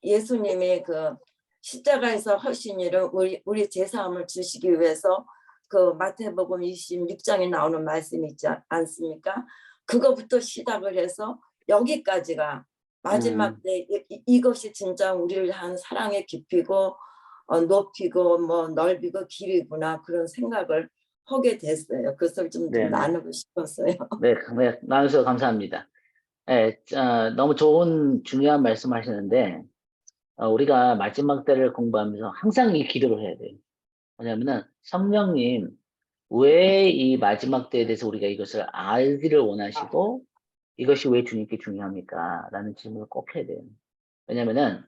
예수님이 그 십자가에서 하신 일을 우리 제사함을 주시기 위해서 그 마태복음 26장에 나오는 말씀이 있지 않습니까? 그거부터 시작을 해서 여기까지가 마지막 때 이것이 진짜 우리를 한 사랑의 깊이고 높이고 뭐 넓이고 길이구나 그런 생각을 하게 됐어요. 그것을 좀 네, 네. 나누고 싶었어요. 네, 네, 나누셔서 감사합니다. 네, 너무 좋은 중요한 말씀하시는데 우리가 마지막 때를 공부하면서 항상 이 기도를 해야 돼요. 왜냐하면은 성령님 왜 이 마지막 때에 대해서 우리가 이것을 알기를 원하시고 이것이 왜 주님께 중요합니까? 라는 질문을 꼭 해야 돼요. 왜냐면은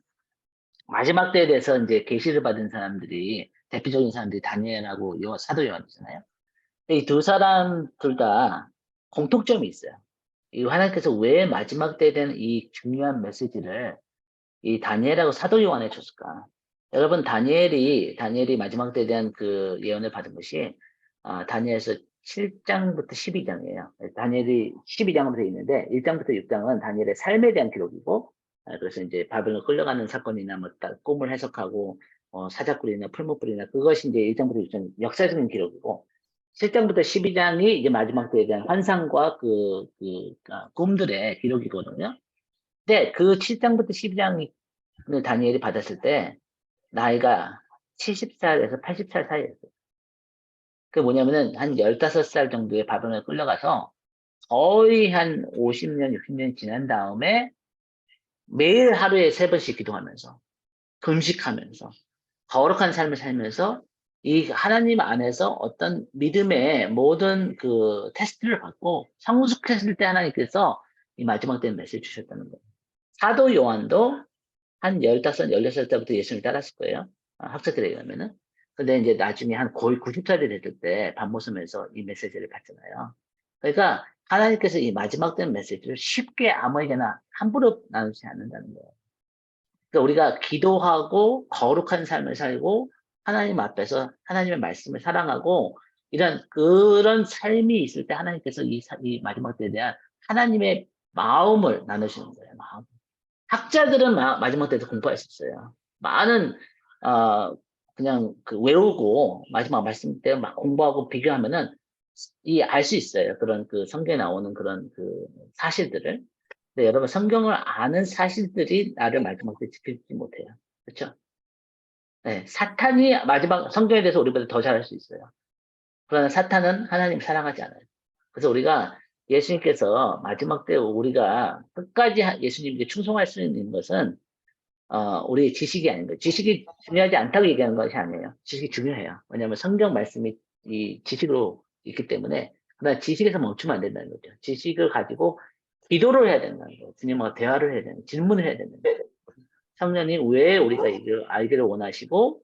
마지막 때에 대해서 이제 계시를 받은 사람들이 대표적인 사람들이 다니엘하고 사도 요한이잖아요. 이 두 사람 둘 다 공통점이 있어요. 이 하나님께서 왜 마지막 때에 대한 이 중요한 메시지를 이 다니엘하고 사도 요한에 줬을까? 여러분 다니엘이 마지막 때에 대한 그 예언을 받은 것이 다니엘서 7장부터 12장이에요. 다니엘이 12장으로 되어 있는데 1장부터 6장은 다니엘의 삶에 대한 기록이고 그래서 이제 바벨론 끌려가는 사건이나 뭐 꿈을 해석하고 사자굴이나 풀무불이나 그것이 이제 1장부터 6장 역사적인 기록이고 7장부터 12장이 이제 마지막 때에 대한 환상과 꿈들의 기록이거든요. 근데 그 7장부터 12장을 다니엘이 받았을 때 나이가 70살에서 80살 사이였어요. 그게 뭐냐면은 한 15살 정도의 바벨론에 끌려가서 거의 한 50년, 60년 지난 다음에 매일 하루에 3번씩 기도하면서 금식하면서 거룩한 삶을 살면서 이 하나님 안에서 어떤 믿음의 모든 그 테스트를 받고 성숙했을 때 하나님께서 이 마지막 때 메시지 주셨다는 거예요. 사도 요한도 한 15, 16살 때부터 예수님을 따랐을 거예요. 학자들에 의하면은. 근데 이제 나중에 한 거의 90살이 됐을 때 밤모섬에서 이 메시지를 받잖아요. 그러니까 하나님께서 이 마지막 때 메시지를 쉽게 아무에게나 함부로 나누지 않는다는 거예요. 그러니까 우리가 기도하고 거룩한 삶을 살고 하나님 앞에서 하나님의 말씀을 사랑하고 그런 삶이 있을 때 하나님께서 이 마지막 때에 대한 하나님의 마음을 나누시는 거예요. 마음. 학자들은 마지막 때도 공부했었어요. 많은 그냥 외우고 마지막 말씀 때 막 공부하고 비교하면은 알 수 있어요. 그런 그 성경에 나오는 그런 그 사실들을. 근데 여러분 성경을 아는 사실들이 나를 마지막 때 지키지 못해요. 그렇죠? 네, 사탄이 마지막 성경에 대해서 우리보다 더 잘할 수 있어요. 그러나 사탄은 하나님 사랑하지 않아요. 그래서 우리가 예수님께서 마지막 때 우리가 끝까지 예수님께 충성할 수 있는 것은 우리 지식이 아닌 거예요. 지식이 중요하지 않다고 얘기하는 것이 아니에요. 지식이 중요해요. 왜냐하면 성경 말씀이 이 지식으로 있기 때문에 그러나 지식에서 멈추면 안 된다는 거죠. 지식을 가지고 기도를 해야 된다는 거예요. 주님과 대화를 해야 되는 거예요. 질문을 해야 되는 거예요. 성령님 왜 우리가 이걸 알기를 원하시고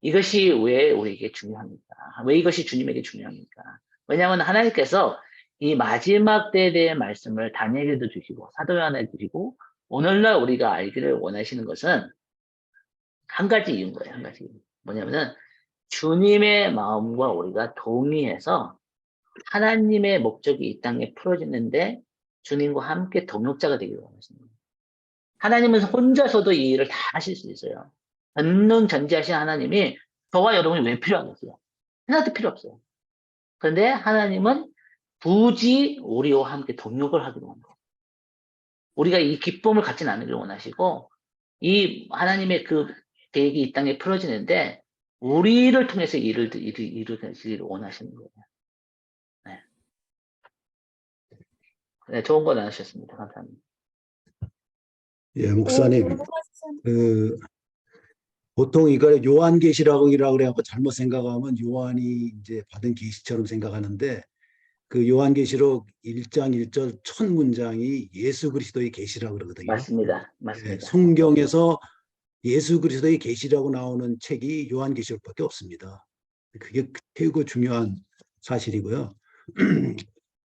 이것이 왜 우리에게 중요합니까? 왜 이것이 주님에게 중요합니까? 왜냐하면 하나님께서 이 마지막 때에 대한 말씀을 다니엘에도 주시고 사도 요한에 주시고 오늘날 우리가 알기를 원하시는 것은 한 가지 이유인 거예요. 한 가지 이유. 뭐냐면은 주님의 마음과 우리가 동의해서 하나님의 목적이 이 땅에 풀어지는데 주님과 함께 동역자가 되기를 원하십니다. 하나님은 혼자서도 이 일을 다 하실 수 있어요. 전능전지하신 하나님이 저와 여러분이 왜 필요하겠어요? 하나도 필요 없어요. 그런데 하나님은 굳이 우리와 함께 동역을 하기를 원해요. 우리가 이 기쁨을 갖지 않기를 원하시고 이 하나님의 그 계획이 이 땅에 풀어지는데 우리를 통해서 일을 이루시기를 원하시는 거예요. 네. 네, 좋은 거 나누셨습니다. 감사합니다. 네, 예, 목사님, 오은하 집사님. 그 보통 이걸 요한계시라고 그래갖고 잘못 생각하면 요한이 이제 받은 계시처럼 생각하는데 그 요한계시록 1장 1절 첫 문장이 예수 그리스도의 계시라고 그러거든요. 맞습니다. 예, 맞습니다. 성경에서 예수 그리스도의 계시라고 나오는 책이 요한계시록밖에 없습니다. 그게 최고 중요한 사실이고요.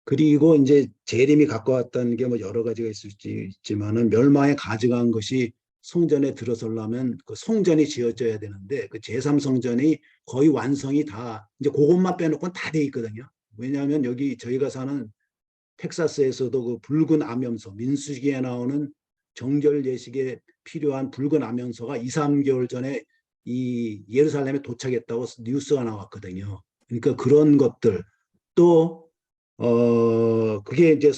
그리고 이제 재림이 갖고 왔다는 게 뭐 여러 가지가 있지만은 멸망에 가져간 것이 성전에 들어서려면 그 성전이 지어져야 되는데 그 제3성전이 거의 완성이 다 이제 그것만 빼놓고는 다 돼 있거든요. 왜냐하면 여기 저희가 사는 텍사스에서도 그 붉은 암염소 민수기에 나오는 정결 예식에 필요한 붉은 암염소가 2, 3개월 전에 이 예루살렘에 도착했다고 뉴스가 나왔거든요. 그러니까 그런 것들 또 그게 이제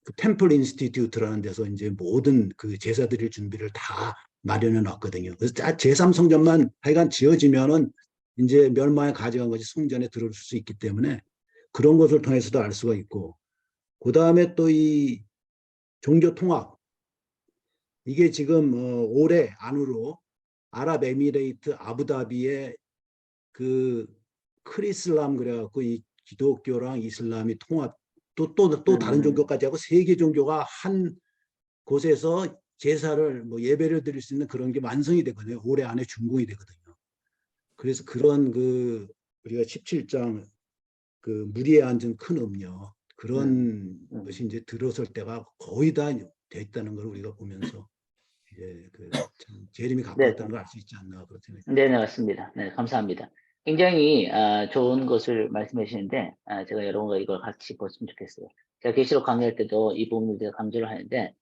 그 템플 인스티튜트라는 데서 이제 모든 그 제사 드릴 준비를 다 마련해 놨거든요. 그래서 제3성전만 하여간 지어지면은 이제 멸망에 가져간 것이 성전에 들어올 수 있기 때문에 그런 것을 통해서도 알 수가 있고, 그 다음에 또 이 종교 통합, 이게 지금 올해 안으로 아랍에미레이트 아부다비에 그 크리슬람 그래갖고 이 기독교랑 이슬람이 통합 또 다른 종교까지 하고 세 개 종교가 한 곳에서 제사를 뭐 예배를 드릴 수 있는 그런 게 완성이 되거든요. 올해 안에 준공이 되거든요. 그래서 그런 그 우리가 17장 그 무리에 앉은 큰 음녀 그런 것이 이제 들어설 때가 거의 다 됐다는 걸 우리가 보면서 이제 그 참 재림이 네. 가까웠다는 걸 알 수 있지 않나 그런 생각이 듭니다. 네, 맞습니다. 네, 감사합니다. 굉장히 좋은 것을 말씀해 주시는데 제가 여러분과 이걸 같이 봤으면 좋겠어요. 제가 계시록 강의할 때도 이 부분을 제가 강조를 하는데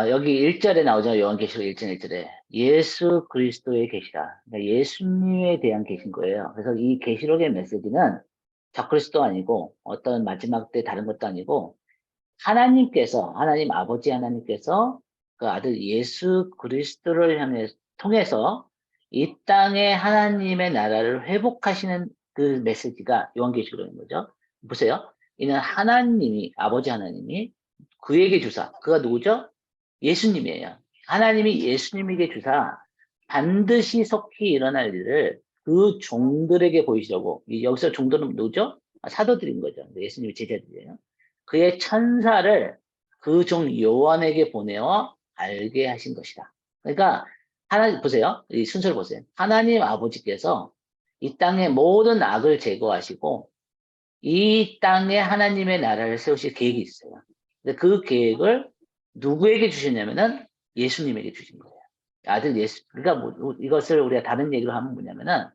여기 1절에 나오죠. 요한계시록 1장 1절에 예수 그리스도의 계시라. 그러니까 예수님에 대한 계신 거예요. 그래서 이 계시록의 메시지는 적그리스도 아니고 어떤 마지막 때 다른 것도 아니고 하나님께서 하나님 아버지 하나님께서 그 아들 예수 그리스도를 통해서 이 땅에 하나님의 나라를 회복하시는 그 메시지가 요한계시록인 거죠. 보세요. 이는 하나님이 아버지 하나님이 그에게 주사 그가 누구죠? 예수님이에요. 하나님이 예수님에게 주사 반드시 속히 일어날 일을 그 종들에게 보이시려고 여기서 종들은 누구죠? 사도들인 거죠. 예수님의 제자들이에요. 그의 천사를 그 종 요한에게 보내어 알게 하신 것이다. 그러니까 하나님 보세요. 이 순서를 보세요. 하나님 아버지께서 이 땅의 모든 악을 제거하시고 이 땅에 하나님의 나라를 세우실 계획이 있어요. 근데 그 계획을 누구에게 주시냐면은 예수님에게 주신 거예요. 아들 예수. 그러니까 이것을 우리가 다른 얘기로 하면 뭐냐면은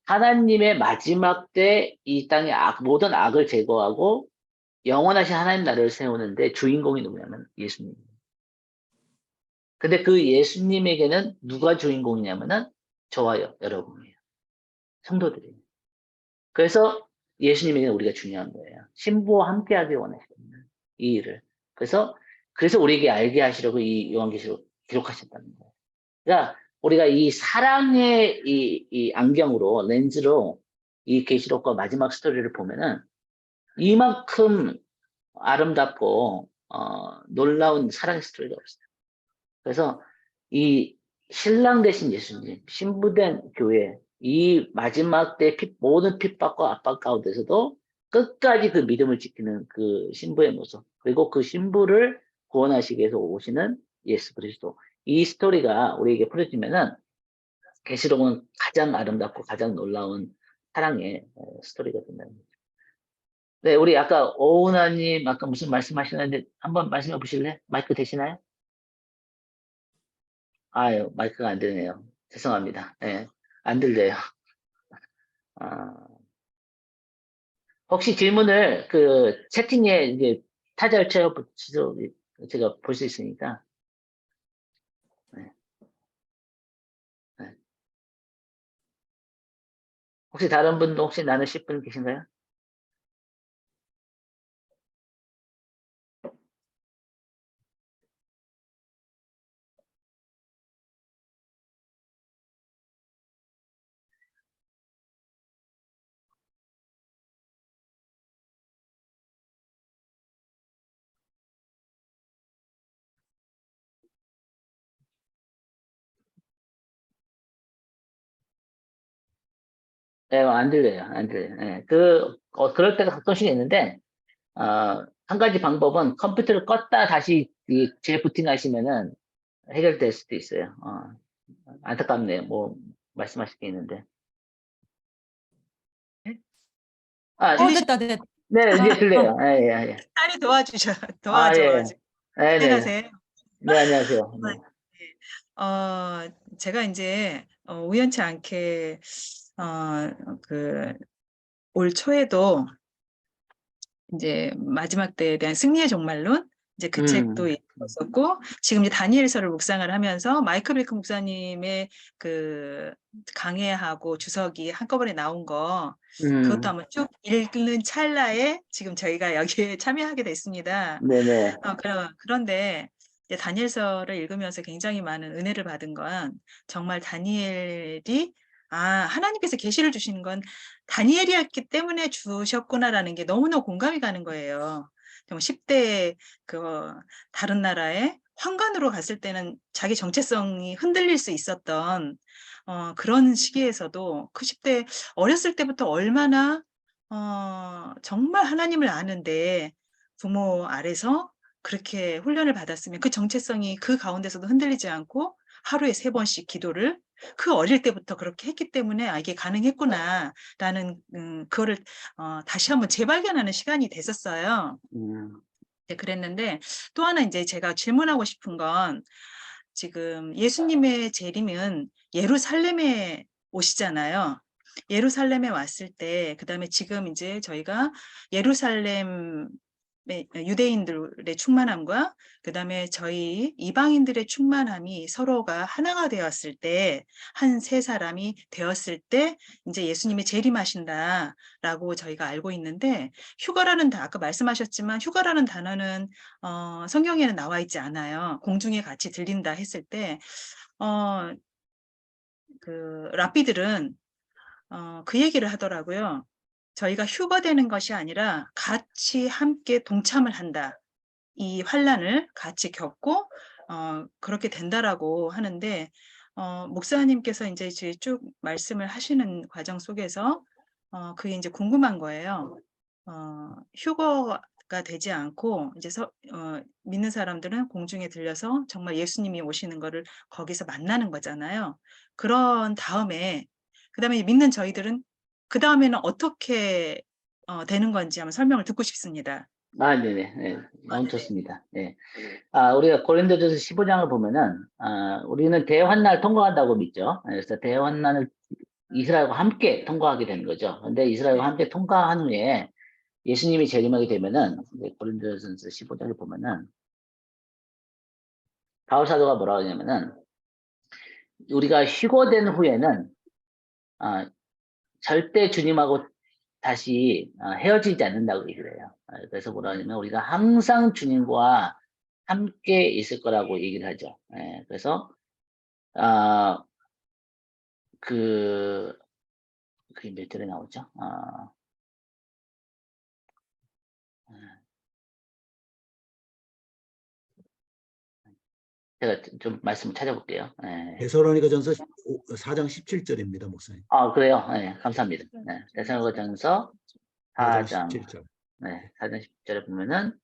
하나님의 마지막 때 이 땅의 모든 악을 제거하고 영원하신 하나님 나라를 세우는데 주인공이 누구냐면 예수님. 근데 그 예수님에게는 누가 주인공이냐면은 저와 여러분이에요. 성도들이에요. 그래서 예수님에게는 우리가 중요한 거예요. 신부와 함께 하기 원하시거든요. 이 일을. 그래서 우리에게 알게 하시려고 이 요한계시록 기록하셨다는 거예요. 그러니까 우리가 이 사랑의 이 안경으로 렌즈로 이 계시록과 마지막 스토리를 보면은 이만큼 아름답고 놀라운 사랑의 스토리가 없어요. 그래서 이 신랑 되신 예수님, 신부된 교회, 이 마지막 때 모든 핍박과 압박 가운데서도 끝까지 그 믿음을 지키는 그 신부의 모습, 그리고 그 신부를 구원하시기 위해서 오시는 예수 그리스도. 이 스토리가 우리에게 풀어지면은 계시록은 가장 아름답고 가장 놀라운 사랑의 스토리가 된다는 거죠. 네, 우리 아까 오은하님 아까 무슨 말씀하시는데 한번 말씀해 보실래? 마이크 되시나요? 아유, 마이크가 안 되네요. 죄송합니다. 네, 안 들려요. 아, 혹시 질문을 그 채팅에 이제 타자를 채워 붙이도 제가 볼 수 있으니까. 네, 네. 혹시 다른 분도 혹시 나누실 분 계신가요? 안 들려요. 안 들려요. 예, 그럴 때가 가끔씩 있는데, 한 가지 방법은 컴퓨터를 껐다 다시 재부팅 하시면은 해결될 수도 있어요. 안타깝네요. 뭐, 말씀하실 게 있는데. 됐다, 됐다. 네, 이제 아, 들려요. 예, 예, 예. 딸이 아, 예. 도와줘가지고. 네, 네. 안녕하세요. 네, 안녕하세요. 네. 제가 이제 우연치 않게 그 올 초에도 이제 마지막 때에 대한 승리의 종말론 이제 그 책도 읽었었고, 지금 이제 다니엘서를 묵상을 하면서 마이클 베이크 목사님의 그 강해하고 주석이 한꺼번에 나온 거, 그것도 한번 쭉 읽는 찰나에 지금 저희가 여기에 참여하게 됐습니다. 네네. 그런데 이제 다니엘서를 읽으면서 굉장히 많은 은혜를 받은 건, 정말 다니엘이 하나님께서 계시를 주시는 건 다니엘이었기 때문에 주셨구나라는 게 너무나 공감이 가는 거예요. 10대 다른 나라에 황관으로 갔을 때는 자기 정체성이 흔들릴 수 있었던 그런 시기에서도 그 10대 어렸을 때부터 얼마나 정말 하나님을 아는데 부모 아래서 그렇게 훈련을 받았으면 그 정체성이 그 가운데서도 흔들리지 않고 하루에 3번씩 기도를 그 어릴 때부터 그렇게 했기 때문에 이게 가능했구나라는 그거를 다시 한번 재발견하는 시간이 됐었어요. 네, 그랬는데 또 하나 이제 제가 질문하고 싶은 건, 지금 예수님의 재림은 예루살렘에 오시잖아요. 예루살렘에 왔을 때, 그다음에 지금 이제 저희가 예루살렘 유대인들의 충만함과 그다음에 저희 이방인들의 충만함이 서로가 하나가 되었을 때, 한 세 사람이 되었을 때 이제 예수님이 재림하신다라고 저희가 알고 있는데, 휴거라는 아까 말씀하셨지만 휴거라는 단어는 성경에는 나와 있지 않아요. 공중에 같이 들린다 했을 때 그 랍비들은 그 얘기를 하더라고요. 저희가 휴거되는 것이 아니라 같이 함께 동참을 한다. 이 환란을 같이 겪고 그렇게 된다라고 하는데, 목사님께서 이제 쭉 말씀을 하시는 과정 속에서 그게 이제 궁금한 거예요. 휴거가 되지 않고 이제 믿는 사람들은 공중에 들려서 정말 예수님이 오시는 거를 거기서 만나는 거잖아요. 그런 다음에 그다음에 믿는 저희들은 그 다음에는 어떻게 되는 건지 한번 설명을 듣고 싶습니다. 네네. 네, 너무 좋습니다. 네. 우리가 고린도전서 15장을 보면은, 우리는 대환난을 통과한다고 믿죠. 그래서 대환난을 이스라엘과 함께 통과하게 되는 거죠. 근데 이스라엘과 함께 통과한 후에 예수님이 재림하게 되면은, 고린도전서 15장을 보면은, 바울 사도가 뭐라고 하냐면은, 우리가 휴거된 후에는, 절대 주님하고 다시 헤어지지 않는다고 얘기를 해요. 그래서 뭐라 하냐면 우리가 항상 주님과 함께 있을 거라고 얘기를 하죠. 그래서 그게 몇 절에 나오죠? 제가 좀 말씀을 찾아볼게요. 데살로니가전서 4장 17절입니다, 목사님. 그래요? 네, 감사합니다. 데살로니가전서 4장 17절. 4장 10절에 보면은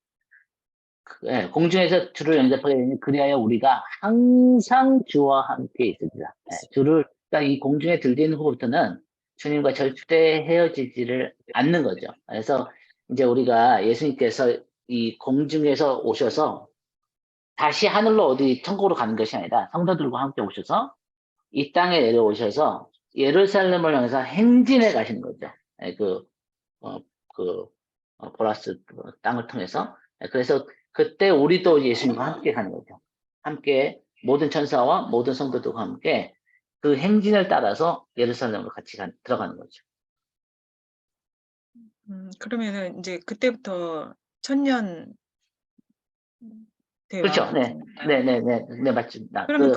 공중에서 주를 영접하게 되니 그리하여 우리가 항상 주와 함께 있으리라. 그러니까 이 공중에 들리는 후부터는 주님과 절대 헤어지지를 않는 거죠. 그래서 이제 우리가 예수님께서 이 공중에서 오셔서 다시 하늘로 어디 천국으로 가는 것이 아니라 성도들과 함께 오셔서 이 땅에 내려오셔서 예루살렘을 향해서 행진해 가시는 거죠. 보라스 땅을 통해서. 그래서 그때 우리도 예수님과 함께 가는 거죠. 함께 모든 천사와 모든 성도들과 함께 그 행진을 따라서 예루살렘으로 같이 들어가는 거죠. 그러면은 이제 그때부터 1000년 그렇죠. 네, 맞습니다. 그러면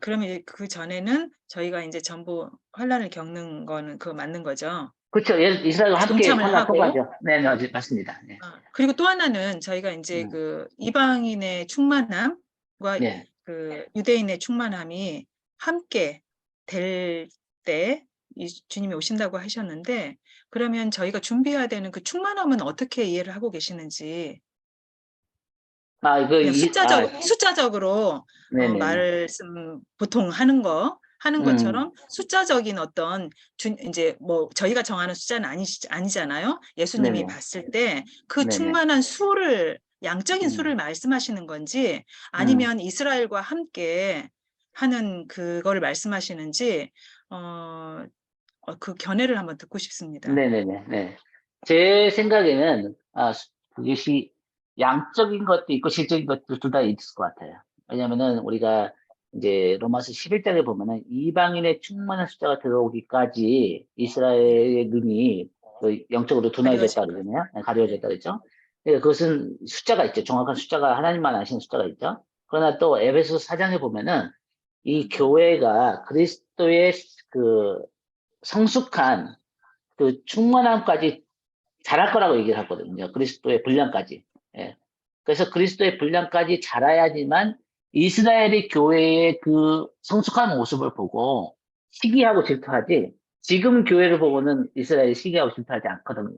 그러면 그 전에는 저희가 이제 전부 환란을 겪는 거는 그거 맞는 거죠? 그렇죠. 이스라엘과 함께 동참을 환난 하고. 통과죠. 네, 맞습니다. 네. 그리고 또 하나는 저희가 이제 그 이방인의 충만함과 네. 그 유대인의 충만함이 함께 될 때 주님이 오신다고 하셨는데 그러면 저희가 준비해야 되는 그 충만함은 어떻게 이해를 하고 계시는지 그냥 네. 숫자적으로 네네네. 말씀 보통 하는 것처럼 숫자적인 어떤 이제 뭐 저희가 정하는 숫자는 아니잖아요. 예수님이 네네. 봤을 때 그 네네. 충만한 수를 양적인 음. 수를 말씀하시는 건지 아니면 이스라엘과 함께 하는 그거를 말씀하시는지 그 견해를 한번 듣고 싶습니다. 네네네. 네. 제 생각에는 그것이 양적인 것도 있고 질적인 것도 둘 다 있을 것 같아요. 왜냐면은 우리가 이제 로마서 11장에 보면은 이방인의 충만한 숫자가 들어오기까지 이스라엘의 눈이 그 영적으로 둔해졌다 그러잖아요. 가려졌다 그랬죠. 그러니까 그것은 숫자가 있죠. 정확한 숫자가 하나님만 아시는 숫자가 있죠. 그러나 또 에베소 4장에 보면은 이 교회가 그리스도의 그 성숙한 그 충만함까지 자랄 거라고 얘기를 하거든요. 그리스도의 분량까지. 예. 그래서 그리스도의 분량까지 자라야지만 이스라엘의 교회의 그 성숙한 모습을 보고 시기하고 질투하지, 지금 교회를 보고는 이스라엘이 시기하고 질투하지 않거든요.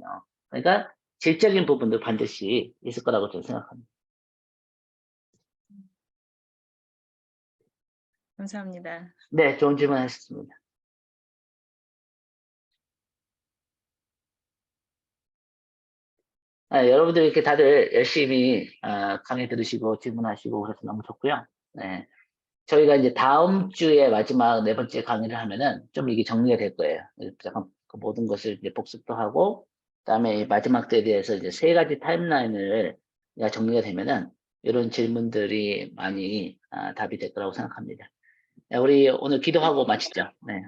그러니까 질적인 부분도 반드시 있을 거라고 저는 생각합니다. 감사합니다. 네, 좋은 질문 하셨습니다. 여러분들 이렇게 다들 열심히 강의 들으시고 질문하시고 그래서 너무 좋고요. 네. 저희가 이제 다음 주에 마지막 4번째 강의를 하면은 좀 이게 정리가 될 거예요. 잠깐 그 모든 것을 이제 복습도 하고, 그다음에 이 마지막 때에 대해서 이제 3가지 타임라인을 정리가 되면은 이런 질문들이 많이 답이 될 거라고 생각합니다. 네, 우리 오늘 기도하고 마치죠. 네.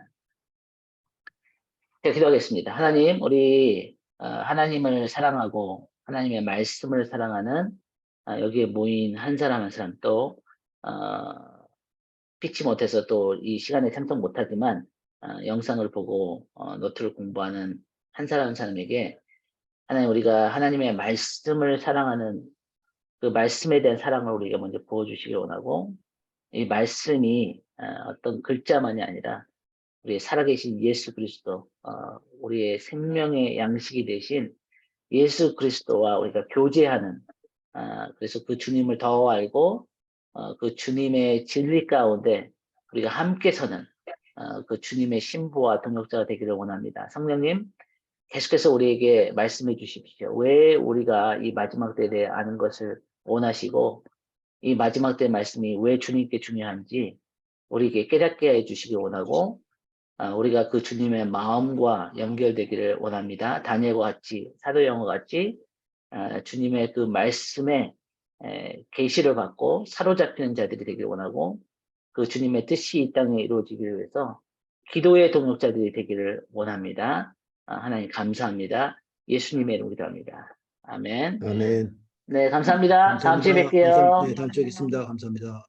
제가 기도하겠습니다. 하나님, 우리 하나님을 사랑하고 하나님의 말씀을 사랑하는 여기에 모인 한 사람 한 사람 또 피치 못해서 또 이 시간에 참석 못하지만 영상을 보고 노트를 공부하는 한 사람 한 사람에게 하나님, 우리가 하나님의 말씀을 사랑하는 그 말씀에 대한 사랑을 우리가 먼저 부어주시기 원하고, 이 말씀이 어떤 글자만이 아니라 우리의 살아계신 예수 그리스도, 우리의 생명의 양식이 되신 예수 그리스도와 우리가 교제하는, 그래서 그 주님을 더 알고 그 주님의 진리 가운데 우리가 함께 서는 그 주님의 신부와 동역자가 되기를 원합니다. 성령님, 계속해서 우리에게 말씀해 주십시오. 왜 우리가 이 마지막 때에 대해 아는 것을 원하시고, 이 마지막 때 말씀이 왜 주님께 중요한지 우리에게 깨닫게 해 주시기 원하고, 우리가 그 주님의 마음과 연결되기를 원합니다. 다니엘과 같이, 사도행과 같이 주님의 그 말씀에 계시를 받고 사로잡히는 자들이 되기를 원하고, 그 주님의 뜻이 이 땅에 이루어지기를 위해서 기도의 동역자들이 되기를 원합니다. 하나님 감사합니다. 예수님의 이름으로 기도합니다. 아멘. 아멘. 네, 감사합니다. 다음 주에 감사합니다. 뵐게요. 네, 다음 주에 뵙겠습니다. 감사합니다.